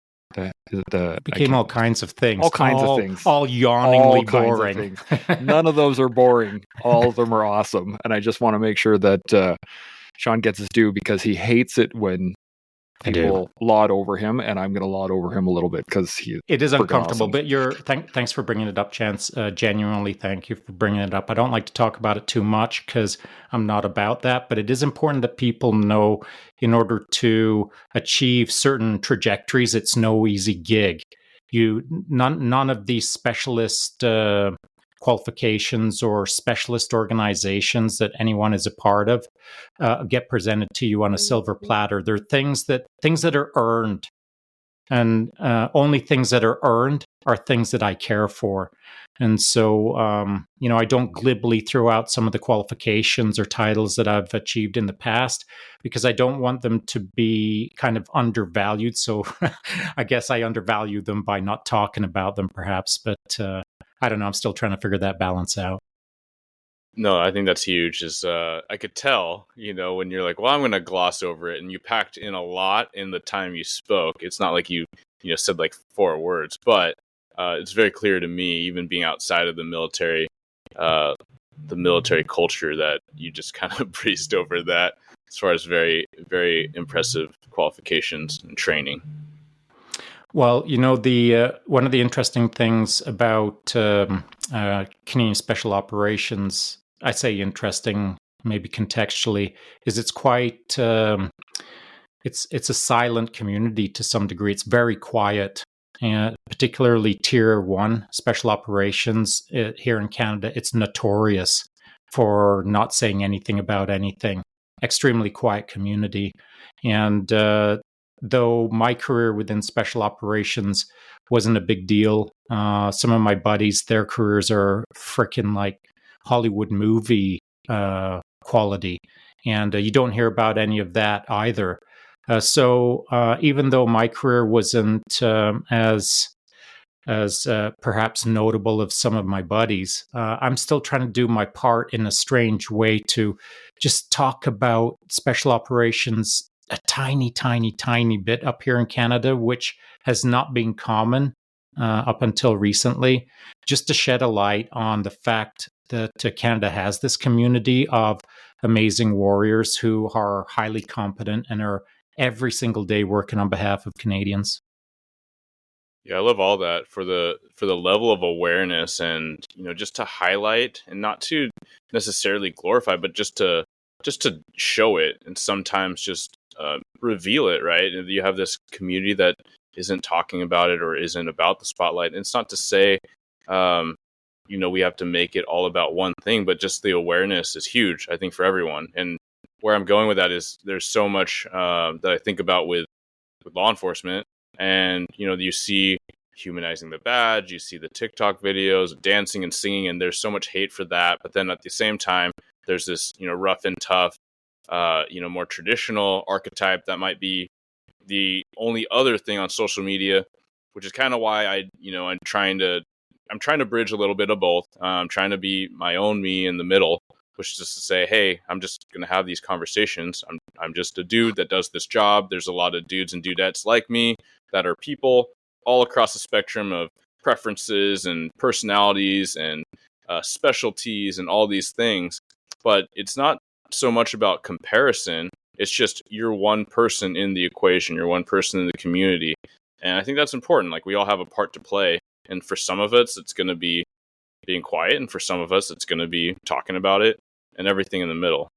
Became all kinds of things. All kinds of things. All yawningly boring. None of those are boring. All of them are awesome. And I just want to make sure that Shaun gets his due because he hates it when people laud over him, and I'm going to laud over him a little bit because it is uncomfortable. Awesome. But thanks for bringing it up, Chance. Genuinely, thank you for bringing it up. I don't like to talk about it too much because I'm not about that, but it is important that people know in order to achieve certain trajectories, it's no easy gig. none of these specialist qualifications or specialist organizations that anyone is a part of get presented to you on a silver platter. They're things that are earned, and only things that are earned are things that I care for. And so, I don't glibly throw out some of the qualifications or titles that I've achieved in the past because I don't want them to be kind of undervalued. So I guess I undervalue them by not talking about them, perhaps. But I don't know. I'm still trying to figure that balance out. No, I think that's huge. I could tell, when you're like, well, I'm going to gloss over it, and you packed in a lot in the time you spoke. It's not like you said like 4 words, but it's very clear to me, even being outside of the military culture, that you just kind of breezed over that as far as very, very impressive qualifications and training. Well, the one of the interesting things about Canadian Special Operations, I say interesting, maybe contextually, is it's quite it's a silent community to some degree. It's very quiet, and particularly Tier 1 Special Operations here in Canada. It's notorious for not saying anything about anything. Extremely quiet community, and though my career within Special Operations wasn't a big deal, some of my buddies, their careers are freaking like Hollywood movie quality, and you don't hear about any of that either. So even though my career wasn't as perhaps notable of some of my buddies, I'm still trying to do my part in a strange way to just talk about Special Operations a tiny, tiny, tiny bit up here in Canada, which has not been common up until recently, just to shed a light on the fact that Canada has this community of amazing warriors who are highly competent and are every single day working on behalf of Canadians. Yeah, I love all that for the level of awareness, and just to highlight and not to necessarily glorify, but just to show it, and sometimes just reveal it, right? You have this community that isn't talking about it or isn't about the spotlight. And it's not to say, we have to make it all about one thing, but just the awareness is huge, I think, for everyone. And where I'm going with that is there's so much that I think about with law enforcement, and you see humanizing the badge, you see the TikTok videos, dancing and singing, and there's so much hate for that. But then at the same time, there's this rough and tough, more traditional archetype that might be the only other thing on social media, which is kind of why I'm trying to bridge a little bit of both. I'm trying to be my own me in the middle, which is just to say, hey, I'm just going to have these conversations. I'm just a dude that does this job. There's a lot of dudes and dudettes like me that are people all across the spectrum of preferences and personalities and specialties and all these things. But it's not so much about comparison. It's just you're one person in the equation. You're one person in the community. And I think that's important. Like, we all have a part to play. And for some of us, it's going to be being quiet. And for some of us, it's going to be talking about it, and everything in the middle.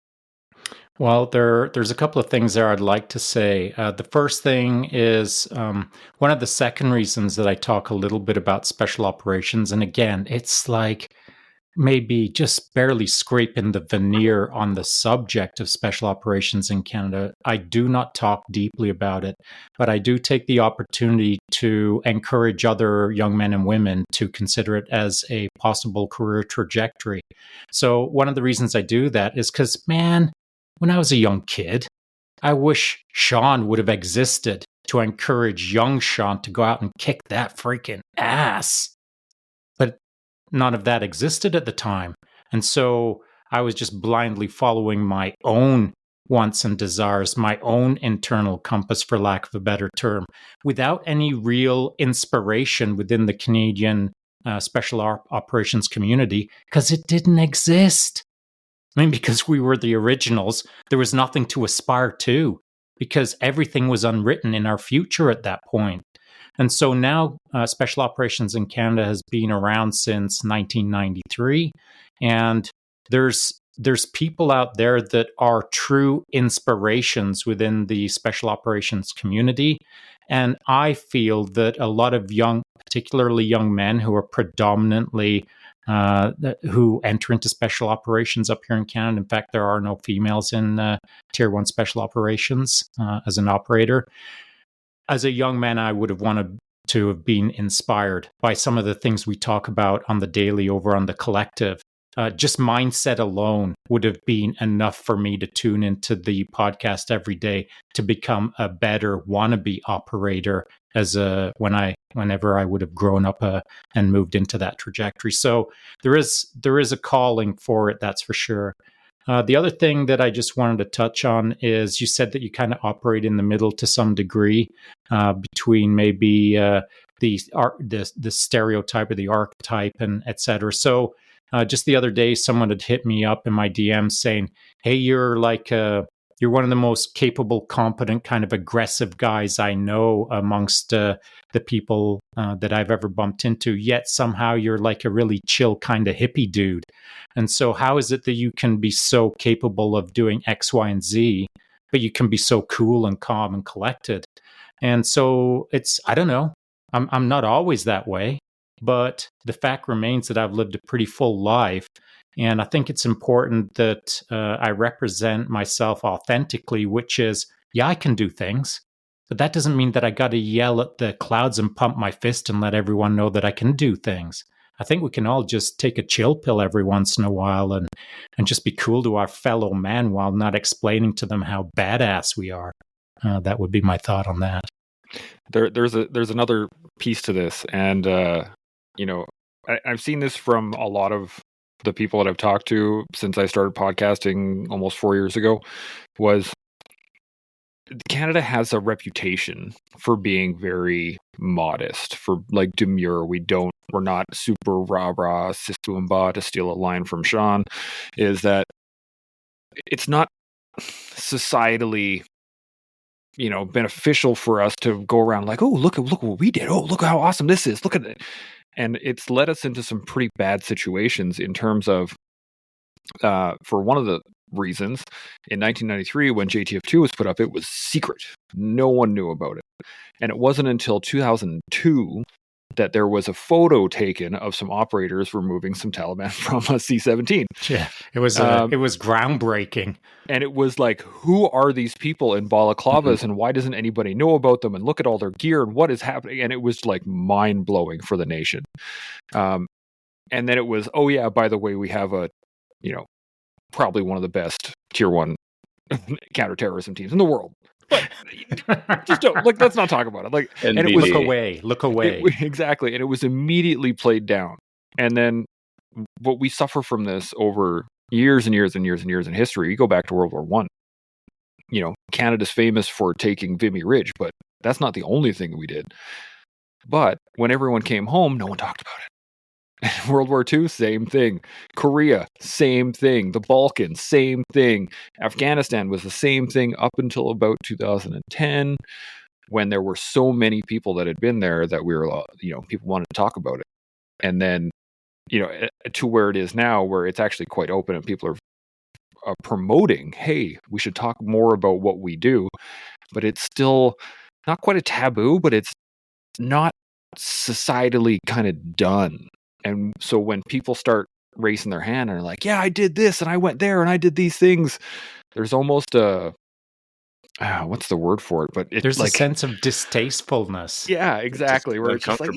Well, there's a couple of things there I'd like to say. The first thing is one of the second reasons that I talk a little bit about Special Operations. And again, it's like maybe just barely scraping the veneer on the subject of Special Operations in Canada. I do not talk deeply about it, but I do take the opportunity to encourage other young men and women to consider it as a possible career trajectory. So one of the reasons I do that is because, man, when I was a young kid, I wish Shaun would have existed to encourage young Shaun to go out and kick that freaking ass. But none of that existed at the time. And so I was just blindly following my own wants and desires, my own internal compass, for lack of a better term, without any real inspiration within the Canadian Special Operations community, because it didn't exist. I mean, because we were the originals, there was nothing to aspire to, because everything was unwritten in our future at that point. And so now Special Operations in Canada has been around since 1993, and there's there's people out there that are true inspirations within the special operations community. And I feel that a lot of particularly young men who are predominantly who enter into special operations up here in Canada. In fact, there are no females in Tier 1 special operations as an operator. As a young man, I would have wanted to have been inspired by some of the things we talk about on the daily over on the collective. Just mindset alone would have been enough for me to tune into the podcast every day to become a better wannabe operator whenever I would have grown up and moved into that trajectory. So there is a calling for it, that's for sure. The other thing that I just wanted to touch on is you said that you kind of operate in the middle to some degree between maybe the stereotype or the archetype and et cetera. So just the other day, someone had hit me up in my DMs saying, "Hey, you're one of the most capable, competent, kind of aggressive guys I know amongst the people that I've ever bumped into. Yet somehow you're like a really chill kind of hippie dude. And so how is it that you can be so capable of doing X, Y, and Z, but you can be so cool and calm and collected?" And so I don't know. I'm not always that way. But the fact remains that I've lived a pretty full life. And I think it's important that I represent myself authentically, which is, yeah, I can do things. But that doesn't mean that I got to yell at the clouds and pump my fist and let everyone know that I can do things. I think we can all just take a chill pill every once in a while and just be cool to our fellow man while not explaining to them how badass we are. That would be my thought on that. There's another piece to this, and I've seen this from a lot of the people that I've talked to since I started podcasting almost 4 years ago. Was Canada has a reputation for being very modest, for like demure. We're not super rah-rah, sistuamba, to steal a line from Shaun, is that it's not societally beneficial for us to go around like, oh, look what we did. Oh, look how awesome this is. Look at it. And it's led us into some pretty bad situations in terms of, for one of the reasons, in 1993, when JTF2 was put up, it was secret. No one knew about it. And it wasn't until 2002 that there was a photo taken of some operators removing some Taliban from a C-17. Yeah, it was groundbreaking. And it was like, who are these people in balaclavas, and why doesn't anybody know about them? And look at all their gear and what is happening. And it was like mind-blowing for the nation. And then it was, oh yeah, by the way, we have probably one of the best Tier 1 counterterrorism teams in the world. But just don't, let's not talk about it. And it was look away. Exactly. And it was immediately played down. And then what we suffer from this over years and years and years and years in history. You go back to World War One. Canada's famous for taking Vimy Ridge, but that's not the only thing we did. But when everyone came home, no one talked about it. World War II, same thing. Korea, same thing. The Balkans, same thing. Afghanistan was the same thing up until about 2010, when there were so many people that had been there that we were, people wanted to talk about it. And then, to where it is now, where it's actually quite open and people are promoting, hey, we should talk more about what we do. But it's still not quite a taboo, but it's not societally kind of done. And so when people start raising their hand and are like, yeah, I did this and I went there and I did these things, there's almost a, what's the word for it? But it's there's like a sense of distastefulness. Yeah, exactly. Where it's just like,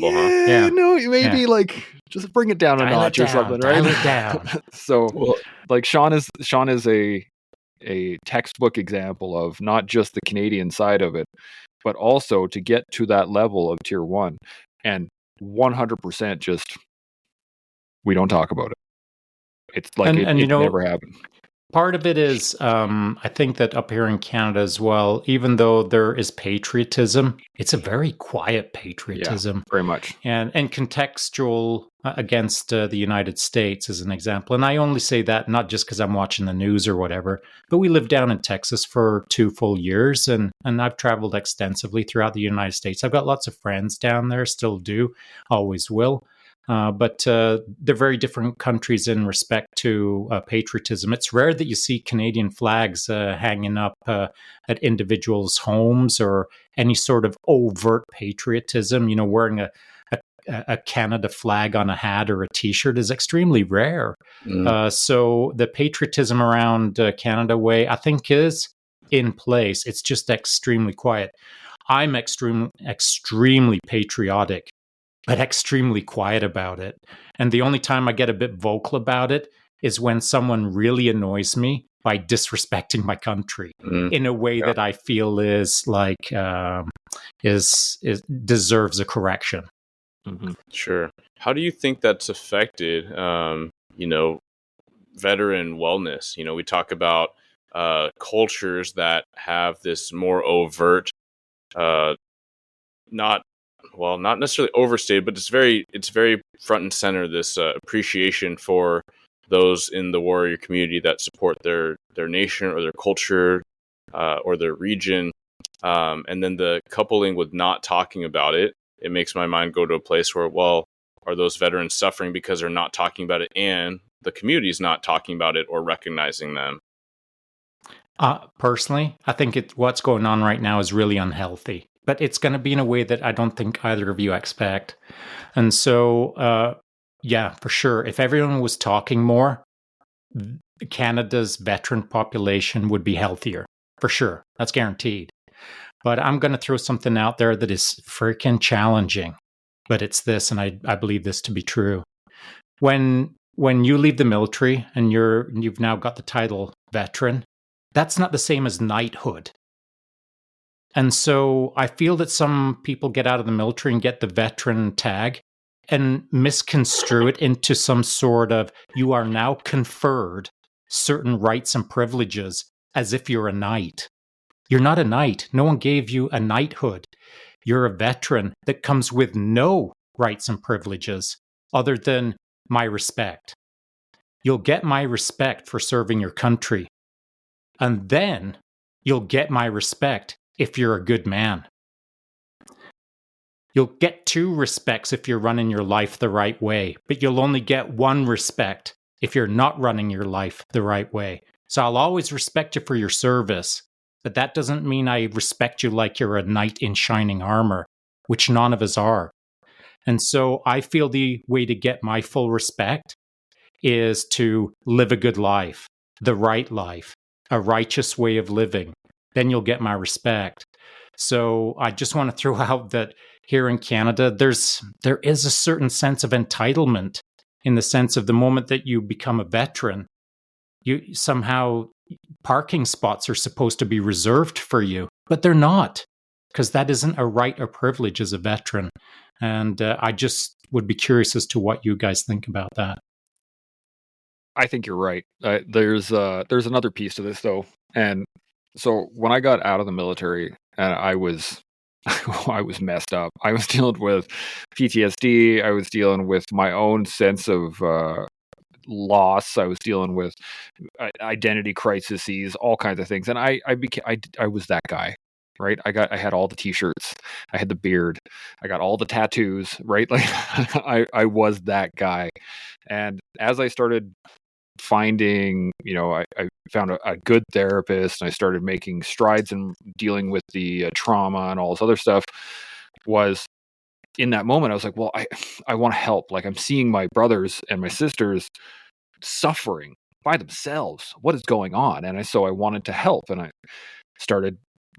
just bring it down a notch or something, right? Dial it down. So like Shaun is a textbook example of not just the Canadian side of it, but also to get to that level of Tier 1 and 100% just, we don't talk about it. It's like it never happened. Part of it is, I think that up here in Canada as well, even though there is patriotism, it's a very quiet patriotism. Yeah, very much. And contextual against the United States as an example. And I only say that not just because I'm watching the news or whatever, but we lived down in Texas for 2 full years, and I've traveled extensively throughout the United States. I've got lots of friends down there, still do, always will. But they're very different countries in respect to patriotism. It's rare that you see Canadian flags hanging up at individuals' homes or any sort of overt patriotism. Wearing a Canada flag on a hat or a T-shirt is extremely rare. So the patriotism around Canada Way, I think, is in place. It's just extremely quiet. I'm extremely patriotic, but extremely quiet about it. And the only time I get a bit vocal about it is when someone really annoys me by disrespecting my country in a way that I feel is like is deserves a correction. Mm-hmm. Sure. How do you think that's affected, veteran wellness? We talk about cultures that have this more overt, not necessarily overstated, but it's very front and center, this appreciation for those in the warrior community that support their nation or their culture or their region. And then the coupling with not talking about it, it makes my mind go to a place where, well, are those veterans suffering because they're not talking about it and the community is not talking about it or recognizing them? Personally, I think what's going on right now is really unhealthy, but it's going to be in a way that I don't think either of you expect. And so, yeah, for sure, if everyone was talking more, Canada's veteran population would be healthier, for sure. That's guaranteed. But I'm going to throw something out there that is freaking challenging. But it's this, and I believe this to be true. When you leave the military and you've now got the title veteran, that's not the same as knighthood. And so I feel that some people get out of the military and get the veteran tag and misconstrue it into some sort of, you are now conferred certain rights and privileges as if you're a knight. You're not a knight. No one gave you a knighthood. You're a veteran that comes with no rights and privileges other than my respect. You'll get my respect for serving your country. And then you'll get my respect if you're a good man. You'll get 2 respects if you're running your life the right way, but you'll only get 1 respect if you're not running your life the right way. So I'll always respect you for your service, but that doesn't mean I respect you like you're a knight in shining armor, which none of us are. And so I feel the way to get my full respect is to live a good life, the right life, a righteous way of living. Then you'll get my respect. So I just want to throw out that here in Canada, there is a certain sense of entitlement in the sense of the moment that you become a veteran, you somehow parking spots are supposed to be reserved for you, but they're not, because that isn't a right or privilege as a veteran. And I just would be curious as to what you guys think about that. I think you're right. There's another piece to this though, and so when I got out of the military, and I was messed up. I was dealing with PTSD. I was dealing with my own sense of loss. I was dealing with identity crises, all kinds of things, and I was that guy. Right, I had all the T-shirts, I had the beard, I got all the tattoos. Right, like I was that guy. And as I started finding, I found a good therapist, and I started making strides in dealing with the trauma and all this other stuff. Was in that moment, I was like, well, I want to help. Like, I'm seeing my brothers and my sisters suffering by themselves. What is going on? And so I wanted to help, and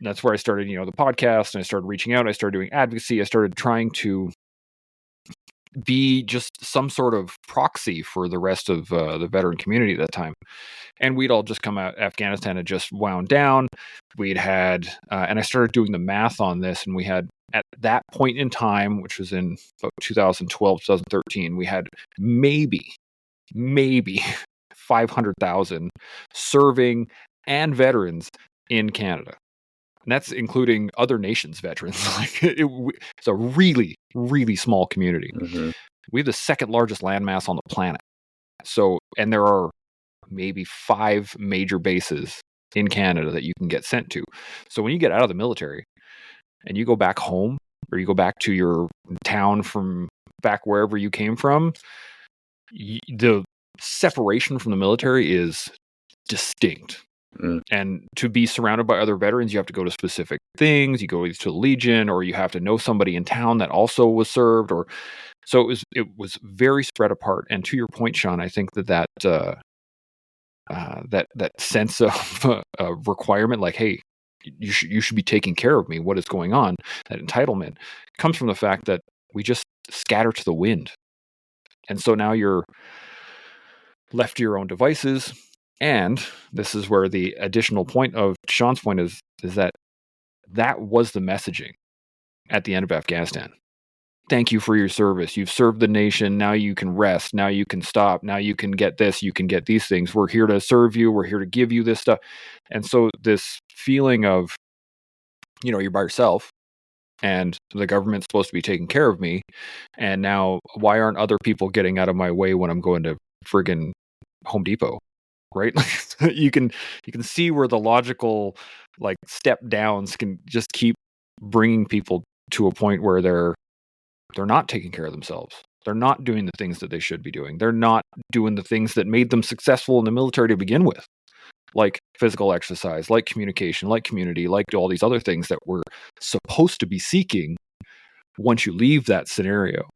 that's where I started, the podcast, and I started reaching out. I started doing advocacy. I started trying to be just some sort of proxy for the rest of the veteran community at that time. And we'd all just come out. Afghanistan had just wound down. We'd had, and I started doing the math on this, and we had, at that point in time, which was in about 2012, 2013, we had maybe 500,000 serving and veterans in Canada. And that's including other nations' veterans. Like it's a really, really small community. Mm-hmm. We have the second largest landmass on the planet. So, and there are maybe 5 major bases in Canada that you can get sent to. So when you get out of the military and you go back home, or you go back to your town from back wherever you came from, the separation from the military is distinct. And to be surrounded by other veterans, you have to go to specific things. You go to the Legion, or you have to know somebody in town that also was served, or so it was very spread apart. And to your point, Shaun, I think that sense of requirement, like, hey, you should be taking care of me. What is going on? That entitlement comes from the fact that we just scatter to the wind, and so now you're left to your own devices. And this is where the additional point of Shaun's point is that was the messaging at the end of Afghanistan. Thank you for your service. You've served the nation. Now you can rest. Now you can stop. Now you can get this. You can get these things. We're here to serve you. We're here to give you this stuff. And so this feeling of, you're by yourself and the government's supposed to be taking care of me. And now why aren't other people getting out of my way when I'm going to friggin' Home Depot? Right? you can see where the logical step downs can just keep bringing people to a point where they're not taking care of themselves. They're not doing the things that they should be doing. They're not doing the things that made them successful in the military to begin with, like physical exercise, like communication, like community, like all these other things that we're supposed to be seeking once you leave that scenario.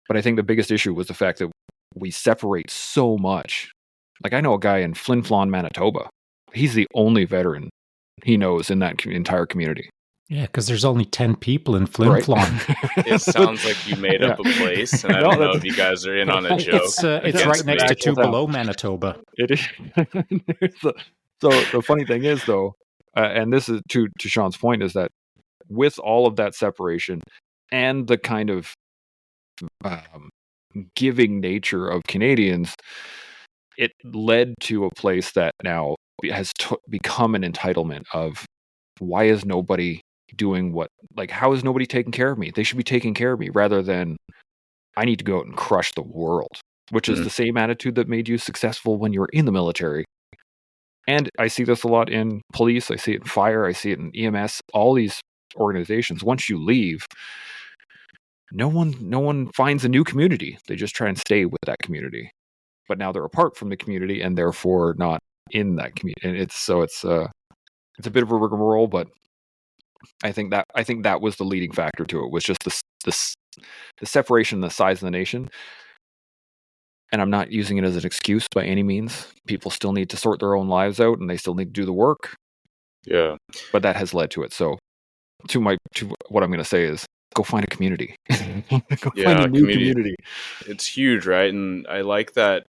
But I think the biggest issue was the fact that we separate so much. Like, I know a guy in Flin Flon, Manitoba. He's the only veteran he knows in that entire community. Yeah, because there's only 10 people in Flin Flon. It sounds like you made up a place, and I don't know if you guys are in on a joke. It's right next to Tupelo, Manitoba. It is. So the funny thing is, though, and this is to Shaun's point, is that with all of that separation and the kind of giving nature of Canadians, it led to a place that now has become an entitlement of, why is nobody doing how is nobody taking care of me? They should be taking care of me, rather than I need to go out and crush the world, which is the same attitude that made you successful when you were in the military. And I see this a lot in police. I see it in fire. I see it in EMS, all these organizations. Once you leave, no one finds a new community. They just try and stay with that community. But now they're apart from the community and therefore not in that community. And it's a bit of a rigmarole, but I think that was the leading factor to it, was just the separation, the size of the nation. And I'm not using it as an excuse by any means. People still need to sort their own lives out, and they still need to do the work. Yeah. But that has led to it. So to what I'm going to say is, go find a community. Find a new community. It's huge, right? And I like that.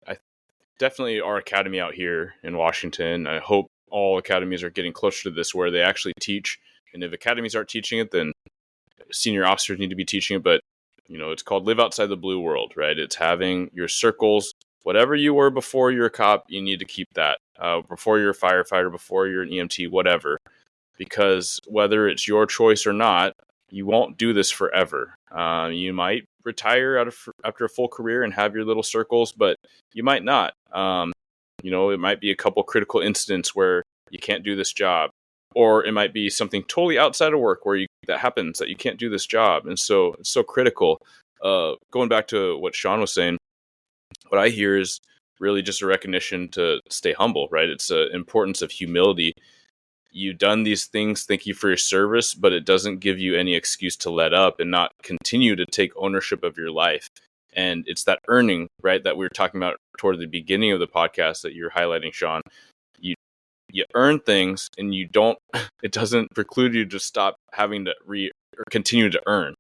Definitely our academy out here in Washington, I hope all academies are getting closer to this, where they actually teach. And if academies aren't teaching it, then senior officers need to be teaching it. But, it's called Live Outside the Blue World, right? It's having your circles. Whatever you were before you're a cop, you need to keep that. Before you're a firefighter, before you're an EMT, whatever. Because whether it's your choice or not, you won't do this forever. You might retire after a full career and have your little circles, but you might not. It might be a couple critical incidents where you can't do this job, or it might be something totally outside of work where that happens, that you can't do this job. And so it's so critical. Going back to what Shaun was saying, what I hear is really just a recognition to stay humble, right? It's the importance of humility. You've done these things, thank you for your service, but it doesn't give you any excuse to let up and not continue to take ownership of your life. And it's that earning, right, that we were talking about toward the beginning of the podcast that you're highlighting, Shaun. You earn things, and it doesn't preclude you to stop having to or continue to earn.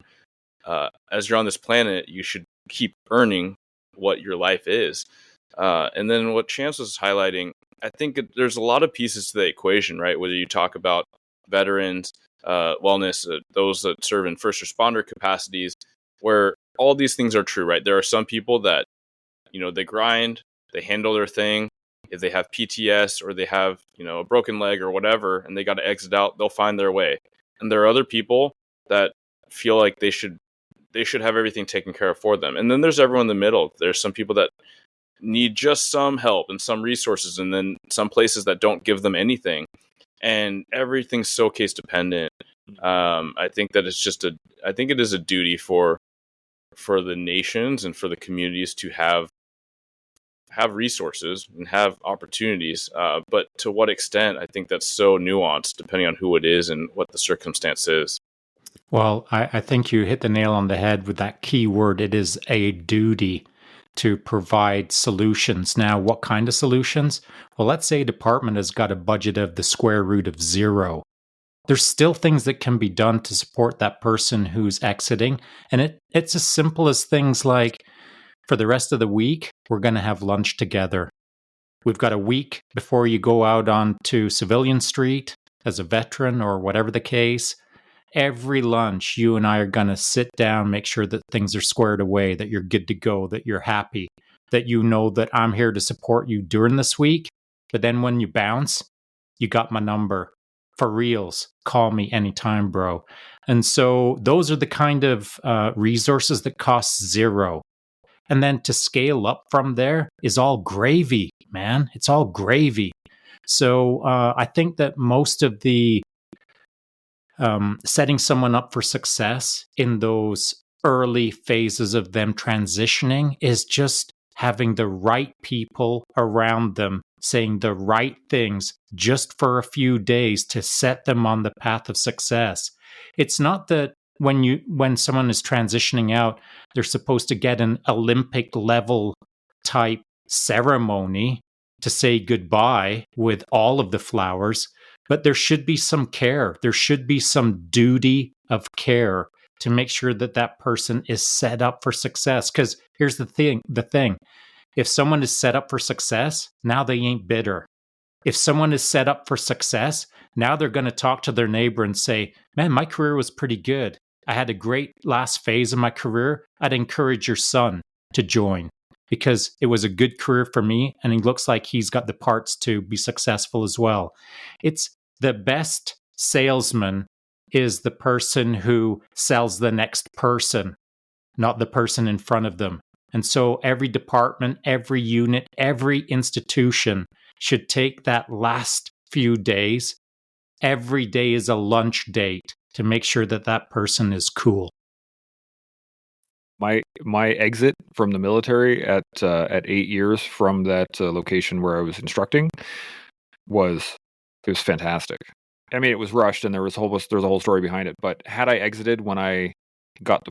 As you're on this planet, you should keep earning what your life is. And then what Chance was highlighting, I think there's a lot of pieces to the equation, right? Whether you talk about veterans, wellness, those that serve in first responder capacities, where all these things are true, right? There are some people that, they grind, they handle their thing. If they have PTS or they have, a broken leg or whatever, and they got to exit out, they'll find their way. And there are other people that feel like they should have everything taken care of for them. And then there's everyone in the middle. There's some people that need just some help and some resources, and then some places that don't give them anything. And everything's so case dependent. I think that it is a duty for for the nations and for the communities to have resources and have opportunities. But to what extent, I think that's so nuanced depending on who it is and what the circumstance is. Well, I think you hit the nail on the head with that key word. It is a duty to provide solutions. Now, what kind of solutions? Well, let's say a department has got a budget of the square root of 0. There's still things that can be done to support that person who's exiting. And it's as simple as things like, for the rest of the week, we're going to have lunch together. We've got a week before you go out onto Civilian Street as a veteran or whatever the case. Every lunch, you and I are going to sit down, make sure that things are squared away, that you're good to go, that you're happy, that you know that I'm here to support you during this week. But then when you bounce, you got my number. For reals, call me anytime, bro. And so those are the kind of resources that cost 0. And then to scale up from there is all gravy, man. It's all gravy. So I think that most of the setting someone up for success in those early phases of them transitioning is just having the right people around them saying the right things just for a few days to set them on the path of success. It's not that when someone is transitioning out, they're supposed to get an Olympic level type ceremony to say goodbye with all of the flowers. But there should be some care. There should be some duty of care to make sure that that person is set up for success. Because here's the thing. If someone is set up for success, now they ain't bitter. If someone is set up for success, now they're going to talk to their neighbor and say, man, my career was pretty good. I had a great last phase of my career. I'd encourage your son to join because it was a good career for me, and he looks like he's got the parts to be successful as well. It's the best salesman is the person who sells the next person, not the person in front of them. And so every department, every unit, every institution should take that last few days. Every day is a lunch date to make sure that that person is cool. My exit from the military at 8 years from that location where I was instructing was fantastic. I mean, it was rushed, and there was a whole story behind it. But had I exited when I got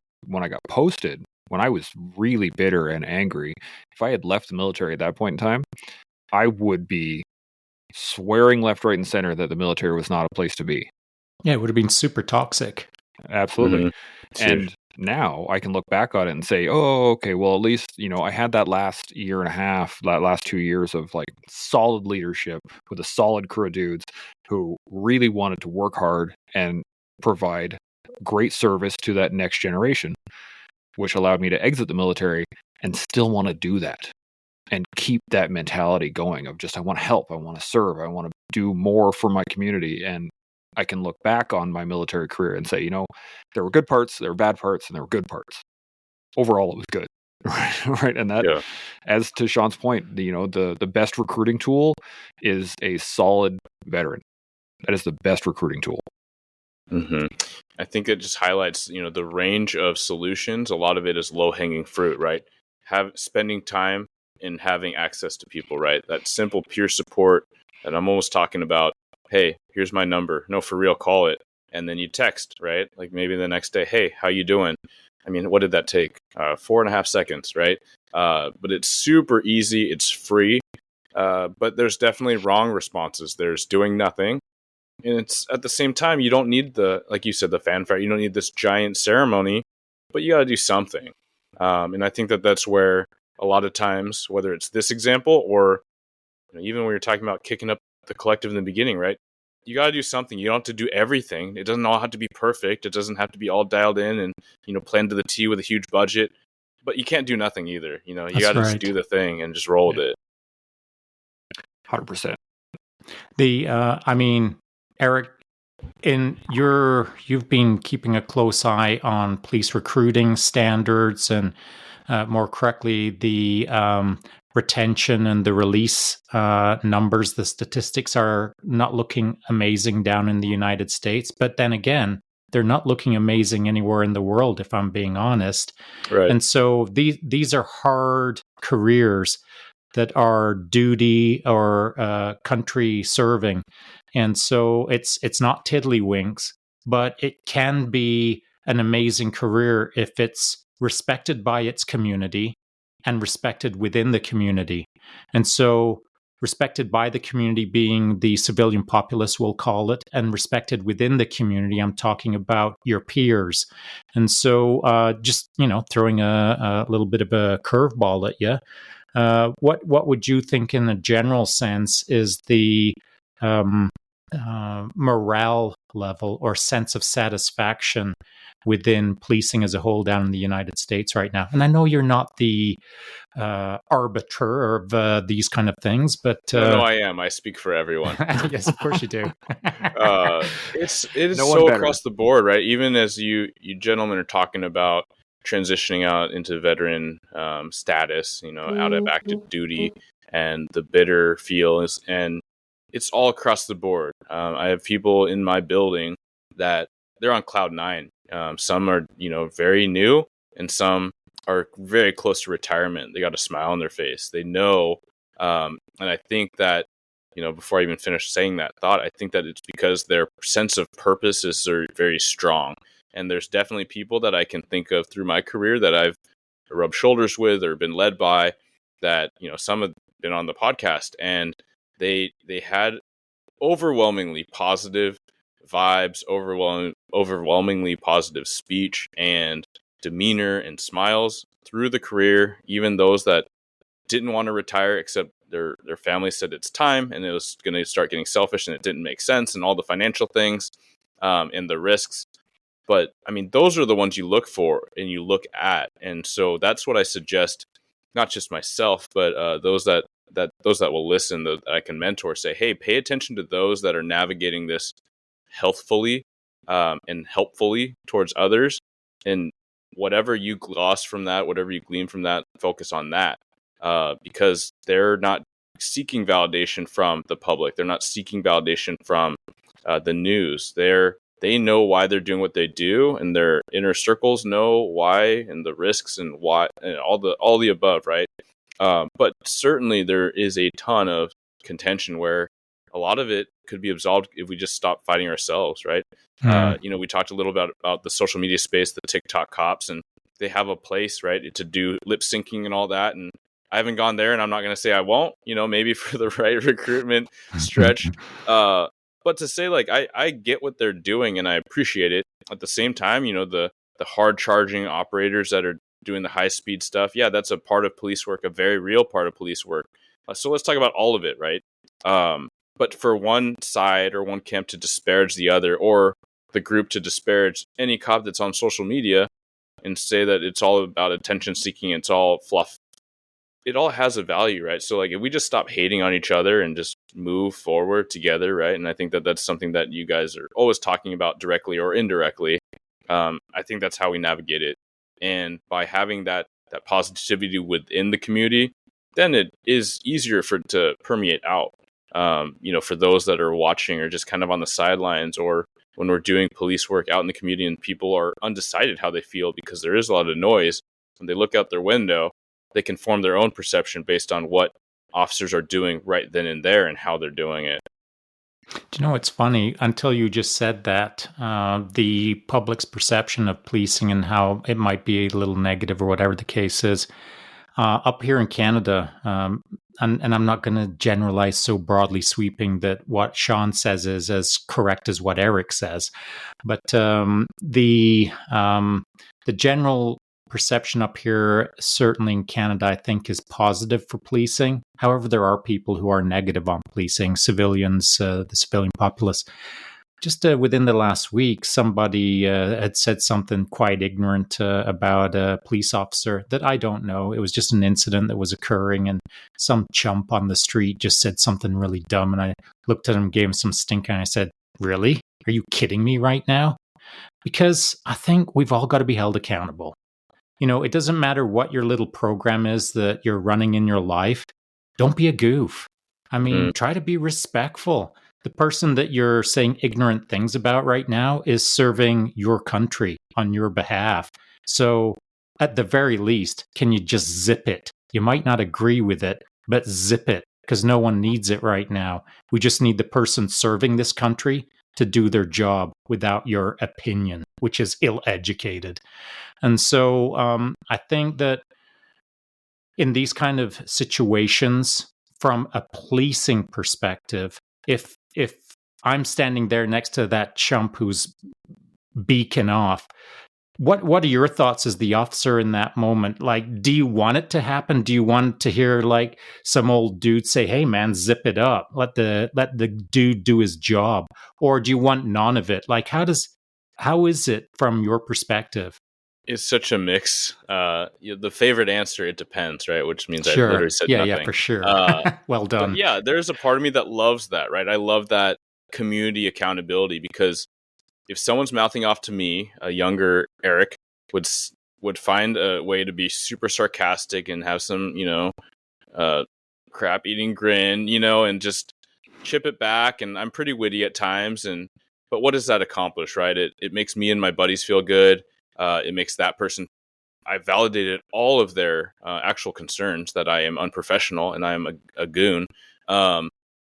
posted, when I was really bitter and angry, if I had left the military at that point in time, I would be swearing left, right, and center that the military was not a place to be. Yeah, it would have been super toxic. Absolutely. Mm-hmm. And now I can look back on it and say, oh, okay, well, at least, I had that last year and a half, that last 2 years of like solid leadership with a solid crew of dudes who really wanted to work hard and provide great service to that next generation, which allowed me to exit the military and still want to do that and keep that mentality going of just, I want to help, I want to serve, I want to do more for my community. And I can look back on my military career and say, there were good parts, there were bad parts, and there were good parts. Overall, it was good. Right. And that, as to Shaun's point, the best recruiting tool is a solid veteran. That is the best recruiting tool. Mm-hmm. I think it just highlights, the range of solutions. A lot of it is low-hanging fruit, right? Spending time and having access to people, right? That simple peer support that I'm almost talking about. Hey, here's my number. No, for real, call it. And then you text, right? Like maybe the next day, hey, how you doing? I mean, what did that take? 4.5 seconds, right? But it's super easy. It's free. But there's definitely wrong responses. There's doing nothing. And it's at the same time, you don't need like you said, the fanfare. You don't need this giant ceremony, but you got to do something. And I think that's where a lot of times, whether it's this example or even when you're talking about kicking up the collective in the beginning, right? You got to do something. You don't have to do everything. It doesn't all have to be perfect. It doesn't have to be all dialed in and, planned to the T with a huge budget, but you can't do nothing either. You got to just do the thing and just roll with it. 100%. Eric, you've been keeping a close eye on police recruiting standards and more correctly, the retention and the release numbers. The statistics are not looking amazing down in the United States. But then again, they're not looking amazing anywhere in the world, if I'm being honest. Right. And so these are hard careers that are duty or country serving. And so it's not tiddlywinks, but it can be an amazing career if it's respected by its community and respected within the community. And so respected by the community being the civilian populace, we'll call it, and respected within the community, I'm talking about your peers. And so just, throwing a little bit of a curveball at you, what would you think in a general sense is the morale level or sense of satisfaction within policing as a whole down in the United States right now? And I know you're not the arbiter of these kind of things, but no, I am. I speak for everyone. Yes, of course you do. It is so across the board, right? Even as you gentlemen are talking about transitioning out into veteran status, out of active duty, and the bitter feels, and it's all across the board. I have people in my building that they're on cloud nine. Some are, very new, and some are very close to retirement. They got a smile on their face. They know, and I think that, before I even finish saying that thought, I think that it's because their sense of purpose is very strong. And there's definitely people that I can think of through my career that I've rubbed shoulders with or been led by, that, some have been on the podcast, and they had overwhelmingly positive vibes, overwhelmingly positive speech and demeanor and smiles through the career. Even those that didn't want to retire, except their family said it's time, and it was going to start getting selfish, and it didn't make sense, and all the financial things and the risks. But I mean, those are the ones you look for and you look at. And so that's what I suggest, not just myself, but those that will listen, that I can mentor, say, hey, pay attention to those that are navigating this healthfully and helpfully towards others. And whatever you gloss from that, whatever you glean from that, focus on that, because they're not seeking validation from the public. They're not seeking validation from the news. They know why they're doing what they do, and their inner circles know why, and the risks and why, and all the above, right? But certainly there is a ton of contention where a lot of it could be absolved if we just stop fighting ourselves, right? We talked a little about the social media space, the TikTok cops, and they have a place, right, to do lip syncing and all that. And I haven't gone there, and I'm not going to say I won't, maybe for the right recruitment stretch. But to say, like, I get what they're doing and I appreciate it. At the same time, the hard charging operators that are doing the high speed stuff, yeah, that's a part of police work, a very real part of police work. So let's talk about all of it, right? But for one side or one camp to disparage the other, or the group to disparage any cop that's on social media and say that it's all about attention seeking, it's all fluff, it all has a value, right? So like, if we just stop hating on each other and just move forward together, right? And I think that that's something that you guys are always talking about directly or indirectly. I think that's how we navigate it. And by having that positivity within the community, then it is easier for it to permeate out. For those that are watching or just kind of on the sidelines, or when we're doing police work out in the community and people are undecided how they feel because there is a lot of noise, when they look out their window, they can form their own perception based on what officers are doing right then and there and how they're doing it. Do you know what's funny? Until you just said that, the public's perception of policing and how it might be a little negative or whatever the case is, up here in Canada, and I'm not going to generalize so broadly sweeping that what Shaun says is as correct as what Eric says, but the general perception up here, certainly in Canada, I think is positive for policing. However, there are people who are negative on policing, civilians, the civilian populace. Just within the last week, somebody had said something quite ignorant about a police officer that I don't know. It was just an incident that was occurring, and some chump on the street just said something really dumb. And I looked at him, gave him some stink, and I said, "Really? Are you kidding me right now?" Because I think we've all got to be held accountable. It doesn't matter what your little program is that you're running in your life. Don't be a goof. I mean, try to be respectful. the person that you're saying ignorant things about right now is serving your country on your behalf. So at the very least, can you just zip it? You might not agree with it, but zip it, because no one needs it right now. We just need the person serving this country to do their job without your opinion, which is ill-educated. And so I think that in these kind of situations, from a policing perspective, if I'm standing there next to that chump who's beacon off, what are your thoughts as the officer in that moment? Like, do you want it to happen? Do you want to hear like some old dude say, "Hey man, zip it up. Let the dude do his job," or do you want none of it? Like, how is it from your perspective? It's such a mix. The favorite answer, it depends, right? Which means Sure. I literally said nothing. Yeah, for sure. Well done. But yeah, there's a part of me that loves that, right? I love that community accountability, because if someone's mouthing off to me, a younger Eric would find a way to be super sarcastic and have some, crap eating grin, and just chip it back. And I'm pretty witty at times. But what does that accomplish, right? It makes me and my buddies feel good. It makes that person, I validated all of their actual concerns that I am unprofessional and I am a goon. And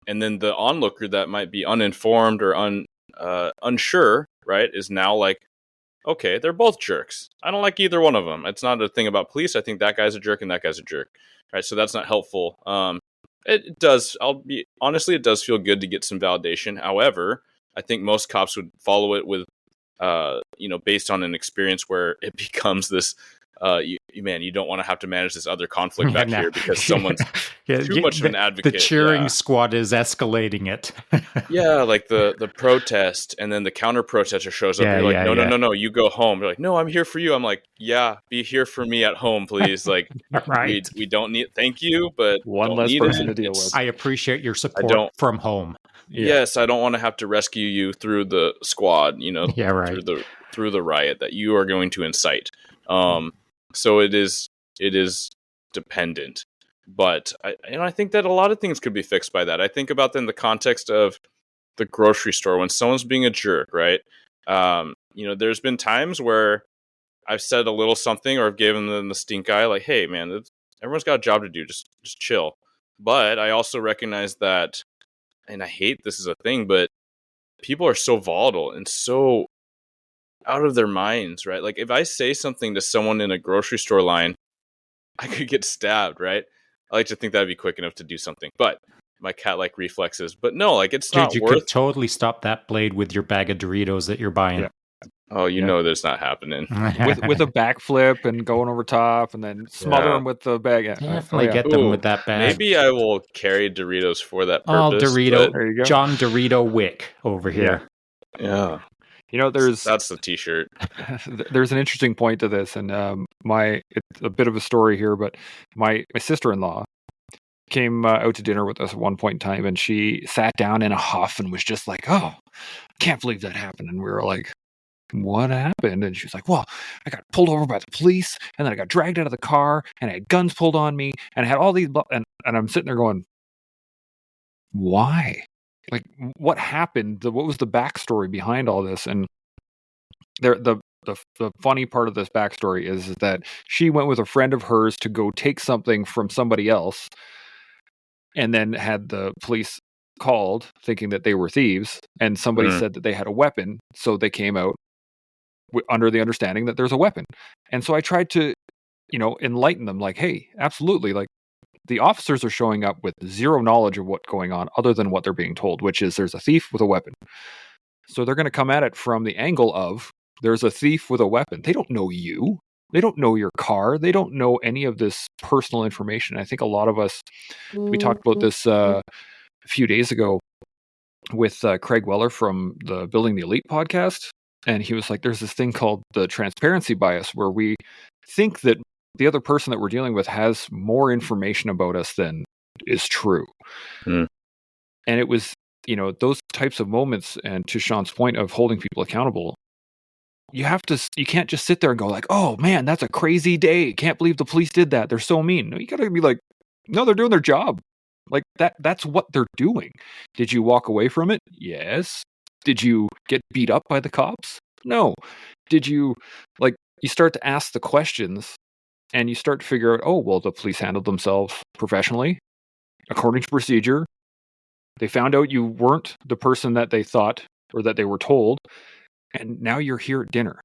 then the onlooker that might be uninformed or unsure, right, is now like, okay, they're both jerks. I don't like either one of them. It's not a thing about police. I think that guy's a jerk and that guy's a jerk, right? So that's not helpful. It does. It does feel good to get some validation. However, I think most cops would follow it with, based on an experience where it becomes this, you don't want to have to manage this other conflict back here because someone's too much of an advocate. The cheering squad is escalating it. Yeah, like the protest, and then the counter protester shows up. You're like, no, you go home. They're like, no, I'm here for you. I'm like, yeah, be here for me at home, please. Like, right. we don't need, thank you, but one less person to deal with. I appreciate your support from home. Yeah. Yes, I don't want to have to rescue you through the squad, through the riot that you are going to incite. So it is dependent, but I think that a lot of things could be fixed by that. I think about that in the context of the grocery store when someone's being a jerk, right? There's been times where I've said a little something or I've given them the stink eye, like, hey man, everyone's got a job to do, just chill. But I also recognize that, and I hate this is a thing, but people are so volatile and so out of their minds, right? Like if I say something to someone in a grocery store line, I could get stabbed, right? I like to think that'd be quick enough to do something, but my cat-like reflexes. But no, like it's not you worth. Could totally stop that blade with your bag of Doritos that you're buying. Yeah. Oh, you know that's not happening. with a backflip and going over top, and then smother them with the bag. Definitely get them with that bag. Maybe I will carry Doritos for that purpose. Oh, Dorito! There you go. John Dorito Wick over here. Yeah. That's the T-shirt. There's an interesting point to this, and it's a bit of a story here, but my sister-in-law came out to dinner with us at one point in time, and she sat down in a huff and was just like, "Oh, can't believe that happened." And we were like, "What happened?" And she was like, "Well, I got pulled over by the police, and then I got dragged out of the car, and I had guns pulled on me, and I had all these and I'm sitting there going, why? Like, what happened? What was the backstory behind all this?" And the funny part of this backstory is that she went with a friend of hers to go take something from somebody else, and then had the police called thinking that they were thieves, and somebody said that they had a weapon, so they came out under the understanding that there's a weapon. And so I tried to, enlighten them, like, hey, absolutely, like, the officers are showing up with zero knowledge of what's going on other than what they're being told, which is there's a thief with a weapon. So they're going to come at it from the angle of there's a thief with a weapon. They don't know you. They don't know your car. They don't know any of this personal information. I think a lot of us, we talked about this a few days ago with Craig Weller from the Building the Elite podcast. And he was like, there's this thing called the transparency bias, where we think that the other person that we're dealing with has more information about us than is true. And it was, those types of moments, and to Shaun's point of holding people accountable, you can't just sit there and go like, oh man, that's a crazy day. Can't believe the police did that. They're so mean. No, you gotta be like, no, they're doing their job. Like that's what they're doing. Did you walk away from it? Yes. Did you get beat up by the cops? No. Did you, like, you start to ask the questions and you start to figure out, oh, well, the police handled themselves professionally, according to procedure. They found out you weren't the person that they thought or that they were told, and now you're here at dinner.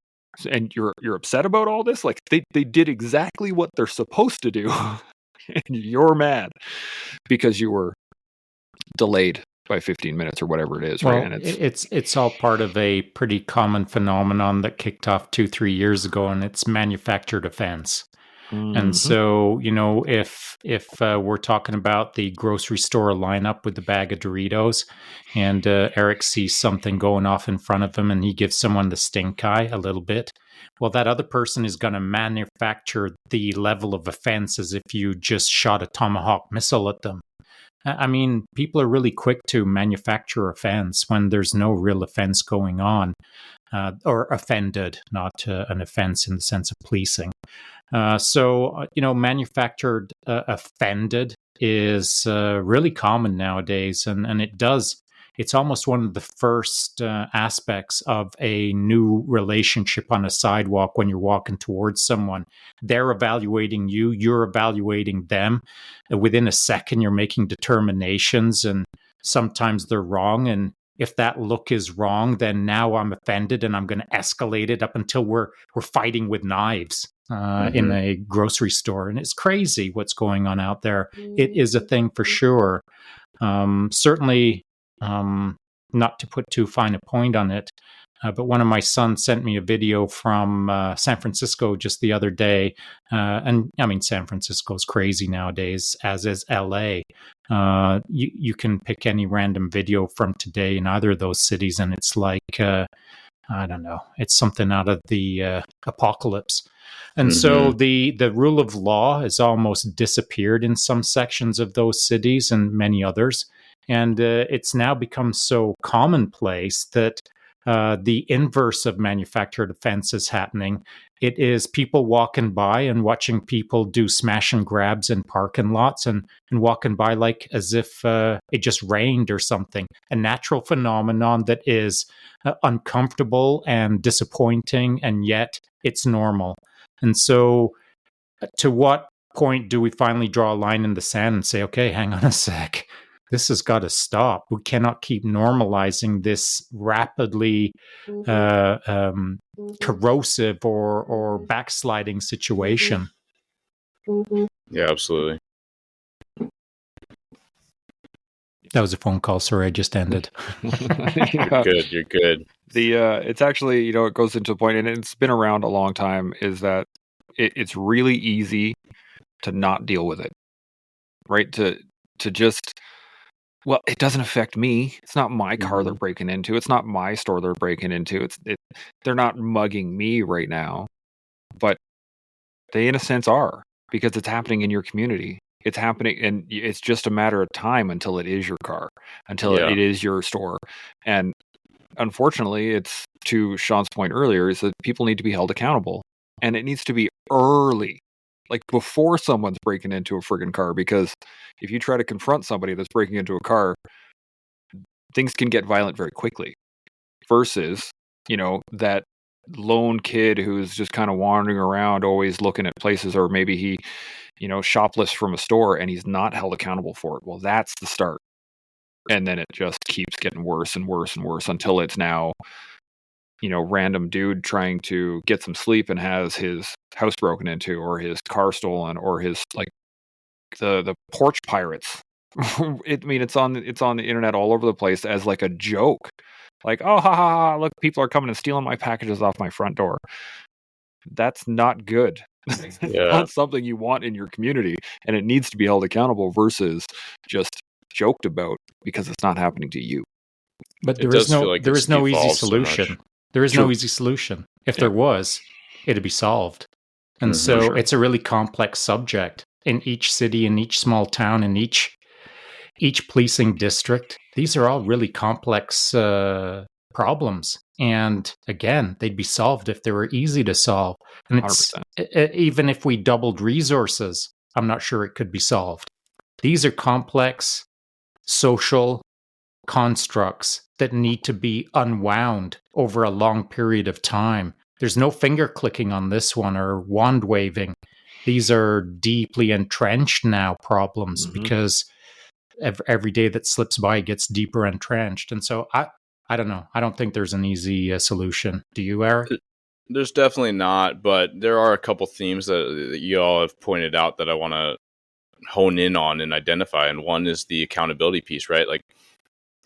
And you're upset about all this? Like, they did exactly what they're supposed to do, and you're mad because you were delayed by 15 minutes or whatever it is, well, right? And it's all part of a pretty common phenomenon that kicked off 2-3 years ago, and it's manufactured offense. Mm-hmm. And so, if we're talking about the grocery store lineup with the bag of Doritos, and Eric sees something going off in front of him and he gives someone the stink eye a little bit, well, that other person is going to manufacture the level of offense as if you just shot a Tomahawk missile at them. I mean, people are really quick to manufacture offense when there's no real offense going on, or offended, not an offense in the sense of policing. So, manufactured offended is really common nowadays, and it's almost one of the first aspects of a new relationship on a sidewalk when you're walking towards someone. They're evaluating you, you're evaluating them. Within a second, you're making determinations, and sometimes they're wrong. And if that look is wrong, then now I'm offended and I'm going to escalate it up until we're fighting with knives in a grocery store. And it's crazy what's going on out there. It is a thing for sure. Certainly, not to put too fine a point on it, but one of my sons sent me a video from San Francisco just the other day. And I mean, San Francisco is crazy nowadays, as is LA. You can pick any random video from today in either of those cities, and it's like, I don't know, it's something out of the apocalypse. And so the rule of law has almost disappeared in some sections of those cities and many others. And it's now become so commonplace that the inverse of manufactured offense is happening. It is people walking by and watching people do smash and grabs in parking lots and walking by like as if it just rained or something. A natural phenomenon that is uncomfortable and disappointing, and yet it's normal. And so to what point do we finally draw a line in the sand and say, okay, hang on a sec. This has got to stop. We cannot keep normalizing this rapidly corrosive or backsliding situation. Yeah, absolutely. That was a phone call. Sorry, I just ended. You're good. It's actually, it goes into a point, and it's been around a long time, is that it's really easy to not deal with it, right? To just, well, it doesn't affect me. It's not my car they're breaking into. It's not my store they're breaking into. They're not mugging me right now, but they, in a sense, are, because it's happening in your community. It's happening, and it's just a matter of time until it is your car, until it is your store. And unfortunately, it's, to Shaun's point earlier, is that people need to be held accountable, and it needs to be early, like before someone's breaking into a friggin' car, because if you try to confront somebody that's breaking into a car, things can get violent very quickly, versus, that lone kid who's just kind of wandering around, always looking at places, or maybe he, shoplifts from a store and he's not held accountable for it. Well, that's the start. And then it just keeps getting worse and worse and worse until it's now, random dude trying to get some sleep and has his house broken into, or his car stolen, or his, like, the porch pirates. It's on the internet all over the place as like a joke. Like, oh, ha, ha, ha, look, people are coming and stealing my packages off my front door. That's not good. It's not something you want in your community, and it needs to be held accountable versus just joked about because it's not happening to you. But there is no easy solution. There is no easy solution. If there was, it'd be solved. And so it's a really complex subject in each city, in each small town, in each policing district. These are all really complex problems. And again, they'd be solved if they were easy to solve. And it's 100%. Even if we doubled resources, I'm not sure it could be solved. These are complex social constructs that need to be unwound over a long period of time. There's no finger clicking on this one or wand waving. These are deeply entrenched now problems because every day that slips by gets deeper entrenched. And so I don't know. I don't think there's an easy solution. Do you, Eric? There's definitely not, but there are a couple themes that you all have pointed out that I want to hone in on and identify. And one is the accountability piece, right? Like,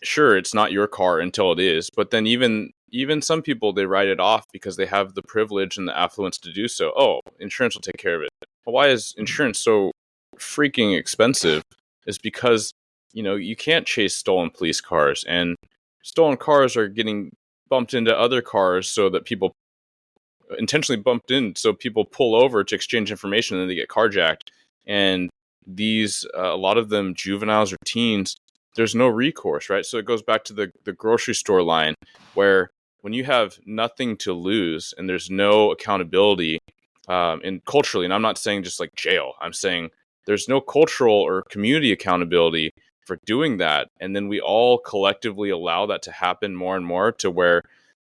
sure, it's not your car until it is, but then even some people, they write it off because they have the privilege and the affluence to do so. Oh, insurance will take care of it. Well, why is insurance so freaking expensive? Is because, you can't chase stolen police cars, and stolen cars are getting bumped into other cars so that people intentionally bumped in, so people pull over to exchange information and then they get carjacked. And these, a lot of them juveniles or teens, there's no recourse, right? So it goes back to the grocery store line, where when you have nothing to lose and there's no accountability, and culturally, and I'm not saying just like jail, I'm saying there's no cultural or community accountability for doing that. And then we all collectively allow that to happen more and more, to where,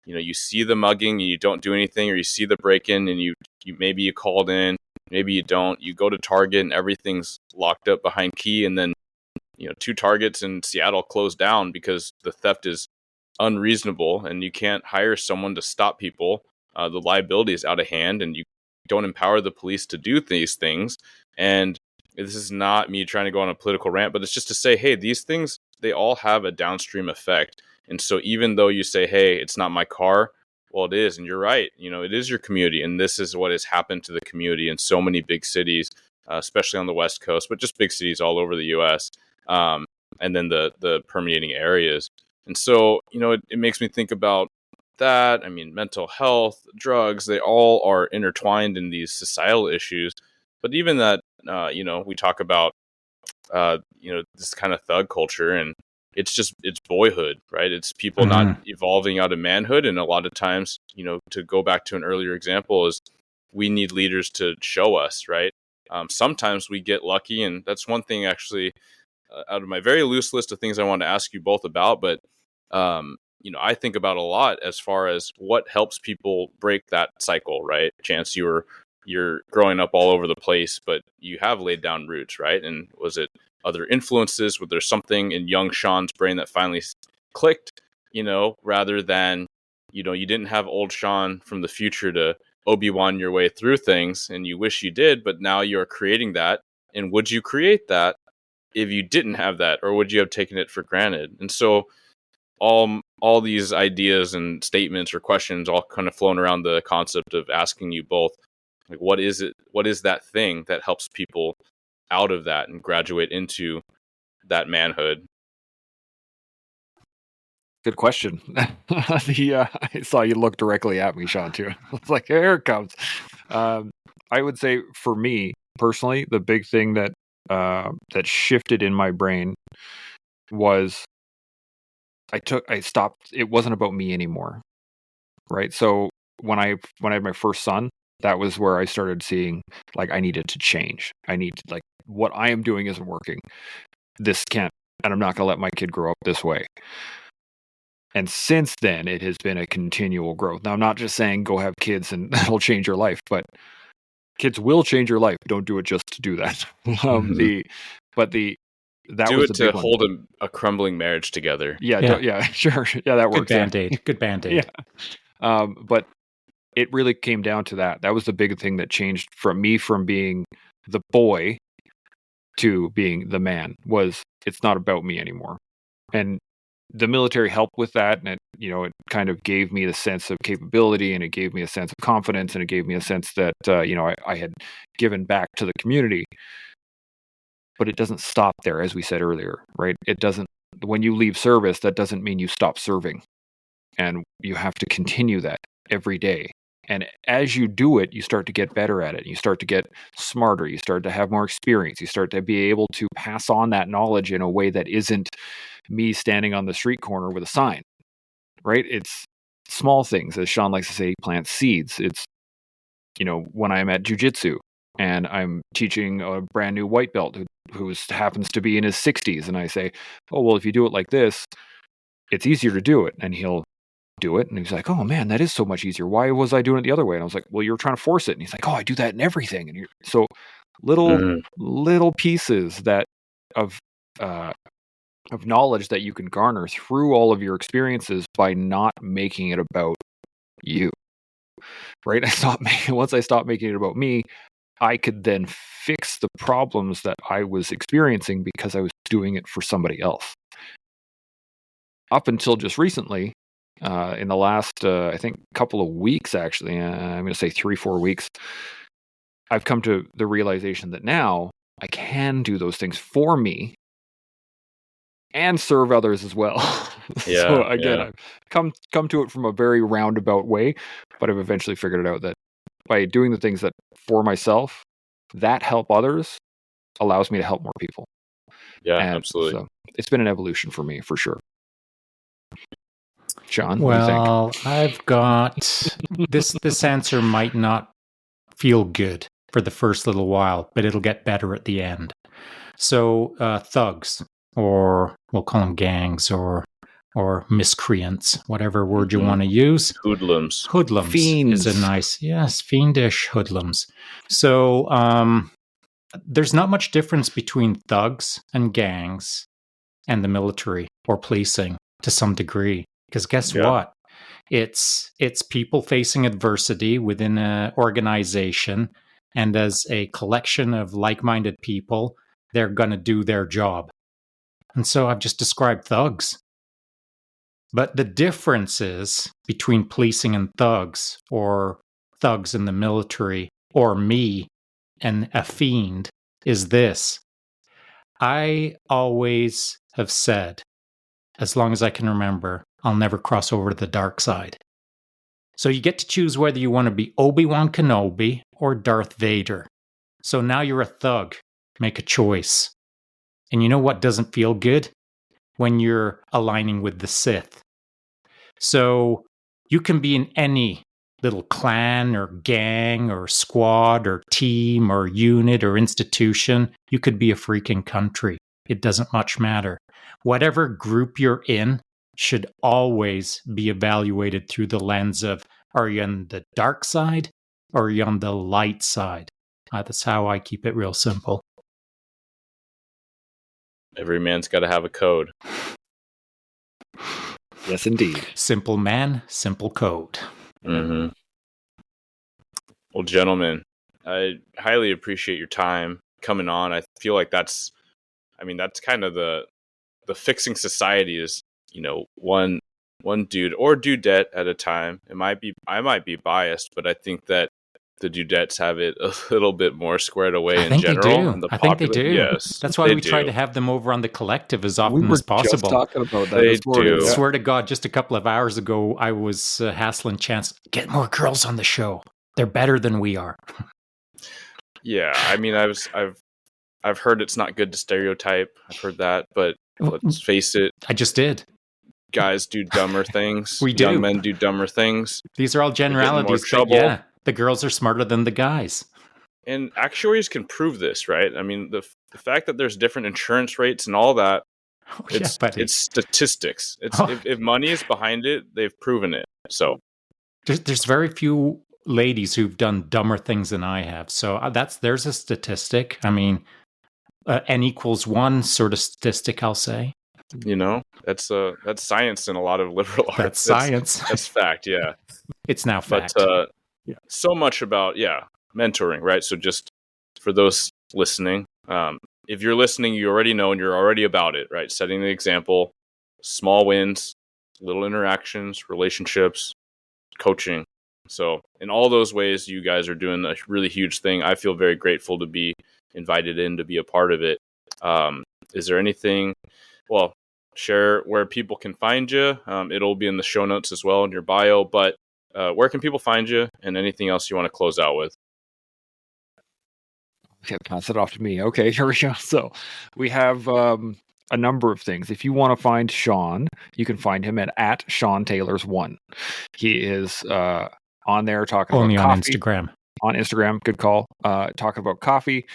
you see the mugging and you don't do anything, or you see the break-in and you maybe you called in, maybe you don't, you go to Target and everything's locked up behind key, and then 2 Targets in Seattle closed down because the theft is unreasonable and you can't hire someone to stop people. The liability is out of hand, and you don't empower the police to do these things. And this is not me trying to go on a political rant, but it's just to say, hey, these things, they all have a downstream effect. And so even though you say, hey, it's not my car, well, it is. And you're right. It is your community. And this is what has happened to the community in so many big cities, especially on the West Coast, but just big cities all over the U.S. And then the permeating areas. And so, it makes me think about that. I mean, mental health, drugs, they all are intertwined in these societal issues. But even that, we talk about, this kind of thug culture, and it's boyhood, right? It's people not evolving out of manhood. And a lot of times, to go back to an earlier example, is we need leaders to show us, right? Sometimes we get lucky, and that's one thing actually, out of my very loose list of things I want to ask you both about, but I think about a lot as far as what helps people break that cycle, right? Chance, you're growing up all over the place, but you have laid down roots, right? And was it other influences? Was there something in young Shaun's brain that finally clicked, rather than, you didn't have old Shaun from the future to Obi-Wan your way through things, and you wish you did, but now you're creating that. And would you create that if you didn't have that, or would you have taken it for granted? And so all these ideas and statements or questions all kind of flown around the concept of asking you both, like, what is that thing that helps people out of that and graduate into that manhood? Good question. I saw you look directly at me, Shaun, too. I was like, here it comes. I would say for me personally, the big thing that shifted in my brain was I stopped. It wasn't about me anymore, right? So when I had my first son, that was where I started seeing, like, I needed to change. Like, what I am doing isn't working. This can't, and I'm not going to let my kid grow up this way. And since then, it has been a continual growth. Now, I'm not just saying go have kids and that'll change your life, but kids will change your life. Don't do it just to do that. That do was it to hold a crumbling marriage together. Yeah, sure. Yeah, that works. Good Band-Aid. Good Band-Aid. Yeah. But it really came down to that. That was the big thing that changed from being the boy to being the man. Was it's not about me anymore. And the military helped with that, and it kind of gave me the sense of capability, and it gave me a sense of confidence, and it gave me a sense that I had given back to the community. But it doesn't stop there, as we said earlier, right? It doesn't. When you leave service, that doesn't mean you stop serving, and you have to continue that every day. And as you do it, you start to get better at it. You start to get smarter. You start to have more experience. You start to be able to pass on that knowledge in a way that isn't me standing on the street corner with a sign, right? It's small things. As Shaun likes to say, plant seeds. It's, when I'm at jiu-jitsu and I'm teaching a brand new white belt who happens to be in his 60s, and I say, oh, well, if you do it like this, it's easier to do it. And he'll do it, and he's like, oh man, that is so much easier. Why was I doing it the other way? And I was like, well, you're trying to force it. And he's like, oh, I do that in everything. And so little pieces that of knowledge that you can garner through all of your experiences by not making it about you. Right? Once I stopped making it about me, I could then fix the problems that I was experiencing because I was doing it for somebody else. Up until just recently, in the last, I think, couple of weeks, actually, I'm going to say 3-4 weeks, I've come to the realization that now I can do those things for me and serve others as well. So again, I've come to it from a very roundabout way, but I've eventually figured it out that by doing the things that for myself that help others allows me to help more people. Yeah, absolutely. So it's been an evolution for me, for sure. Shaun, well, what do you think? I've got this answer might not feel good for the first little while, but it'll get better at the end. So thugs, or we'll call them gangs, or miscreants, whatever word you want to use. Hoodlums. Fiends is a nice, yes, fiendish hoodlums. So there's not much difference between thugs and gangs and the military or policing to some degree. Because guess what? It's people facing adversity within an organization, and as a collection of like-minded people, they're going to do their job. And so I've just described thugs. But the differences between policing and thugs, or thugs in the military, or me and a fiend, is this. I always have said, as long as I can remember, I'll never cross over to the dark side. So you get to choose whether you want to be Obi-Wan Kenobi or Darth Vader. So now you're a thug. Make a choice. And you know what doesn't feel good? When you're aligning with the Sith. So you can be in any little clan or gang or squad or team or unit or institution. You could be a freaking country. It doesn't much matter. Whatever group you're in should always be evaluated through the lens of, are you on the dark side or are you on the light side? That's how I keep it real simple. Every man's got to have a code. Yes, indeed. Simple man, simple code. Mm-hmm. Well, gentlemen, I highly appreciate your time coming on. I feel like that's kind of the fixing society is, one dude or dudette at a time. I might be biased, but I think that the dudettes have it a little bit more squared away in general. I think they do. Yes, that's why we try to have them over on the collective as often as possible. We were just talking about that this morning. I swear to God, just a couple of hours ago, I was hassling Chance, get more girls on the show. They're better than we are. Yeah, I mean, I've heard it's not good to stereotype. I've heard that, but let's face it. I just did. Guys do dumber things. We do. Young men do dumber things. These are all generalities. Yeah, the girls are smarter than the guys. And actuaries can prove this, right? I mean, the fact that there's different insurance rates and all that, it's statistics. If money is behind it, they've proven it. So there's very few ladies who've done dumber things than I have. So there's a statistic. I mean, N equals 1 sort of statistic, I'll say. That's science in a lot of liberal arts. That's science. That's fact, yeah. It's now fact. But so much about, mentoring, right? So just for those listening, if you're listening, you already know and you're already about it, right? Setting the example, small wins, little interactions, relationships, coaching. So in all those ways, you guys are doing a really huge thing. I feel very grateful to be invited in to be a part of it. Is there anything, share where people can find you? It'll be in the show notes as well in your bio, but where can people find you, and anything else you want to close out with? Yeah, pass it off to me. Okay, here we go. So we have a number of things. If you want to find Shaun, you can find him at Shaun Taylor's 1. He is on there talking only about on coffee. Instagram. on Instagram. Good call. Talking about coffee,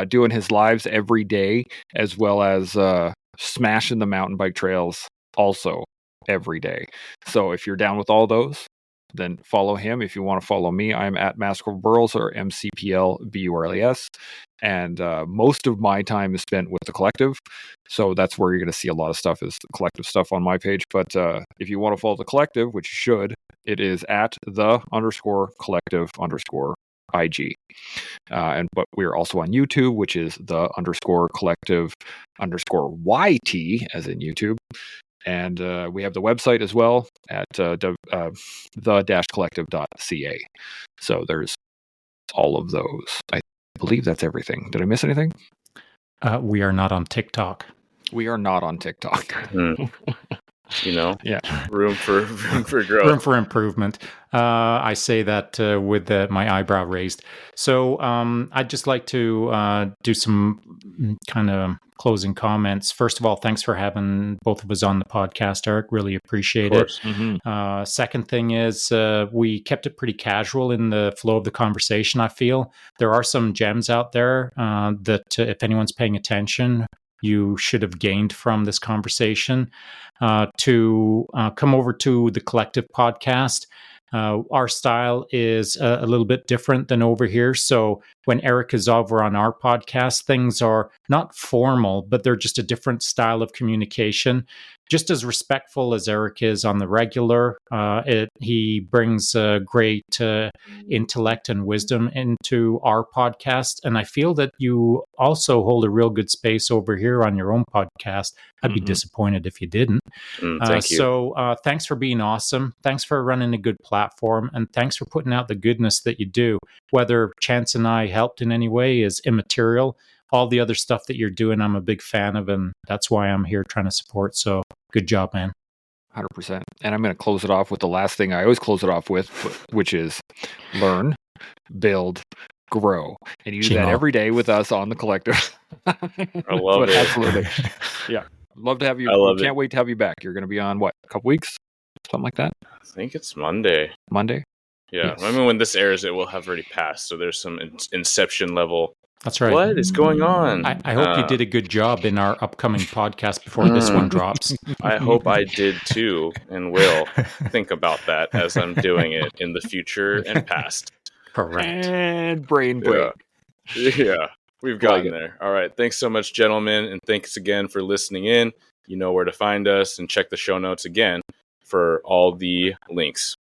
doing his lives every day, as well as smashing the mountain bike trails also every day. So if you're down with all those, then follow him. If you want to follow me, I'm at Master Burles, or MCPLBURLES. And most of my time is spent with the collective. So that's where you're going to see a lot of stuff, is the collective stuff on my page. But if you want to follow the collective, which you should, it is at the_collective_IG. But we're also on YouTube, which is the_collective_YT, as in YouTube. And we have the website as well at the-collective.ca. So there's all of those. I believe that's everything. Did I miss anything? We are not on TikTok. We are not on TikTok. Yeah, room for growth, room for improvement. I say that with my eyebrow raised. So I'd just like to do some kind of closing comments. First of all, thanks for having both of us on the podcast, Eric. Really appreciate it. Mm-hmm. Second thing is we kept it pretty casual in the flow of the conversation. I feel there are some gems out there that if anyone's paying attention, you should have gained from this conversation. To come over to the Collective podcast. Our style is a little bit different than over here. So when Eric is over on our podcast, things are not formal, but they're just a different style of communication. Just as respectful as Eric is on the regular, he brings great intellect and wisdom into our podcast. And I feel that you also hold a real good space over here on your own podcast. I'd be disappointed if you didn't. Thank you. So thanks for being awesome. Thanks for running a good platform. And thanks for putting out the goodness that you do. Whether Chance and I helped in any way is immaterial. All the other stuff that you're doing, I'm a big fan of, and that's why I'm here trying to support. So good job, man. 100%. And I'm going to close it off with the last thing I always close it off with, which is learn, build, grow. And you do that every day with us on the collective. I love it. Absolutely. Yeah. Love to have you. Can't wait to have you back. You're going to be on what, a couple weeks? Something like that? I think it's Monday. Monday? Yeah. Yes. I mean, when this airs, it will have already passed. So there's some inception level. That's right. What is going on? I hope you did a good job in our upcoming podcast before this one drops. I hope I did too, and will think about that as I'm doing it in the future and past. Correct. And brain break. Yeah. We've gotten there. All right. Thanks so much, gentlemen. And thanks again for listening in. You know where to find us, and check the show notes again for all the links.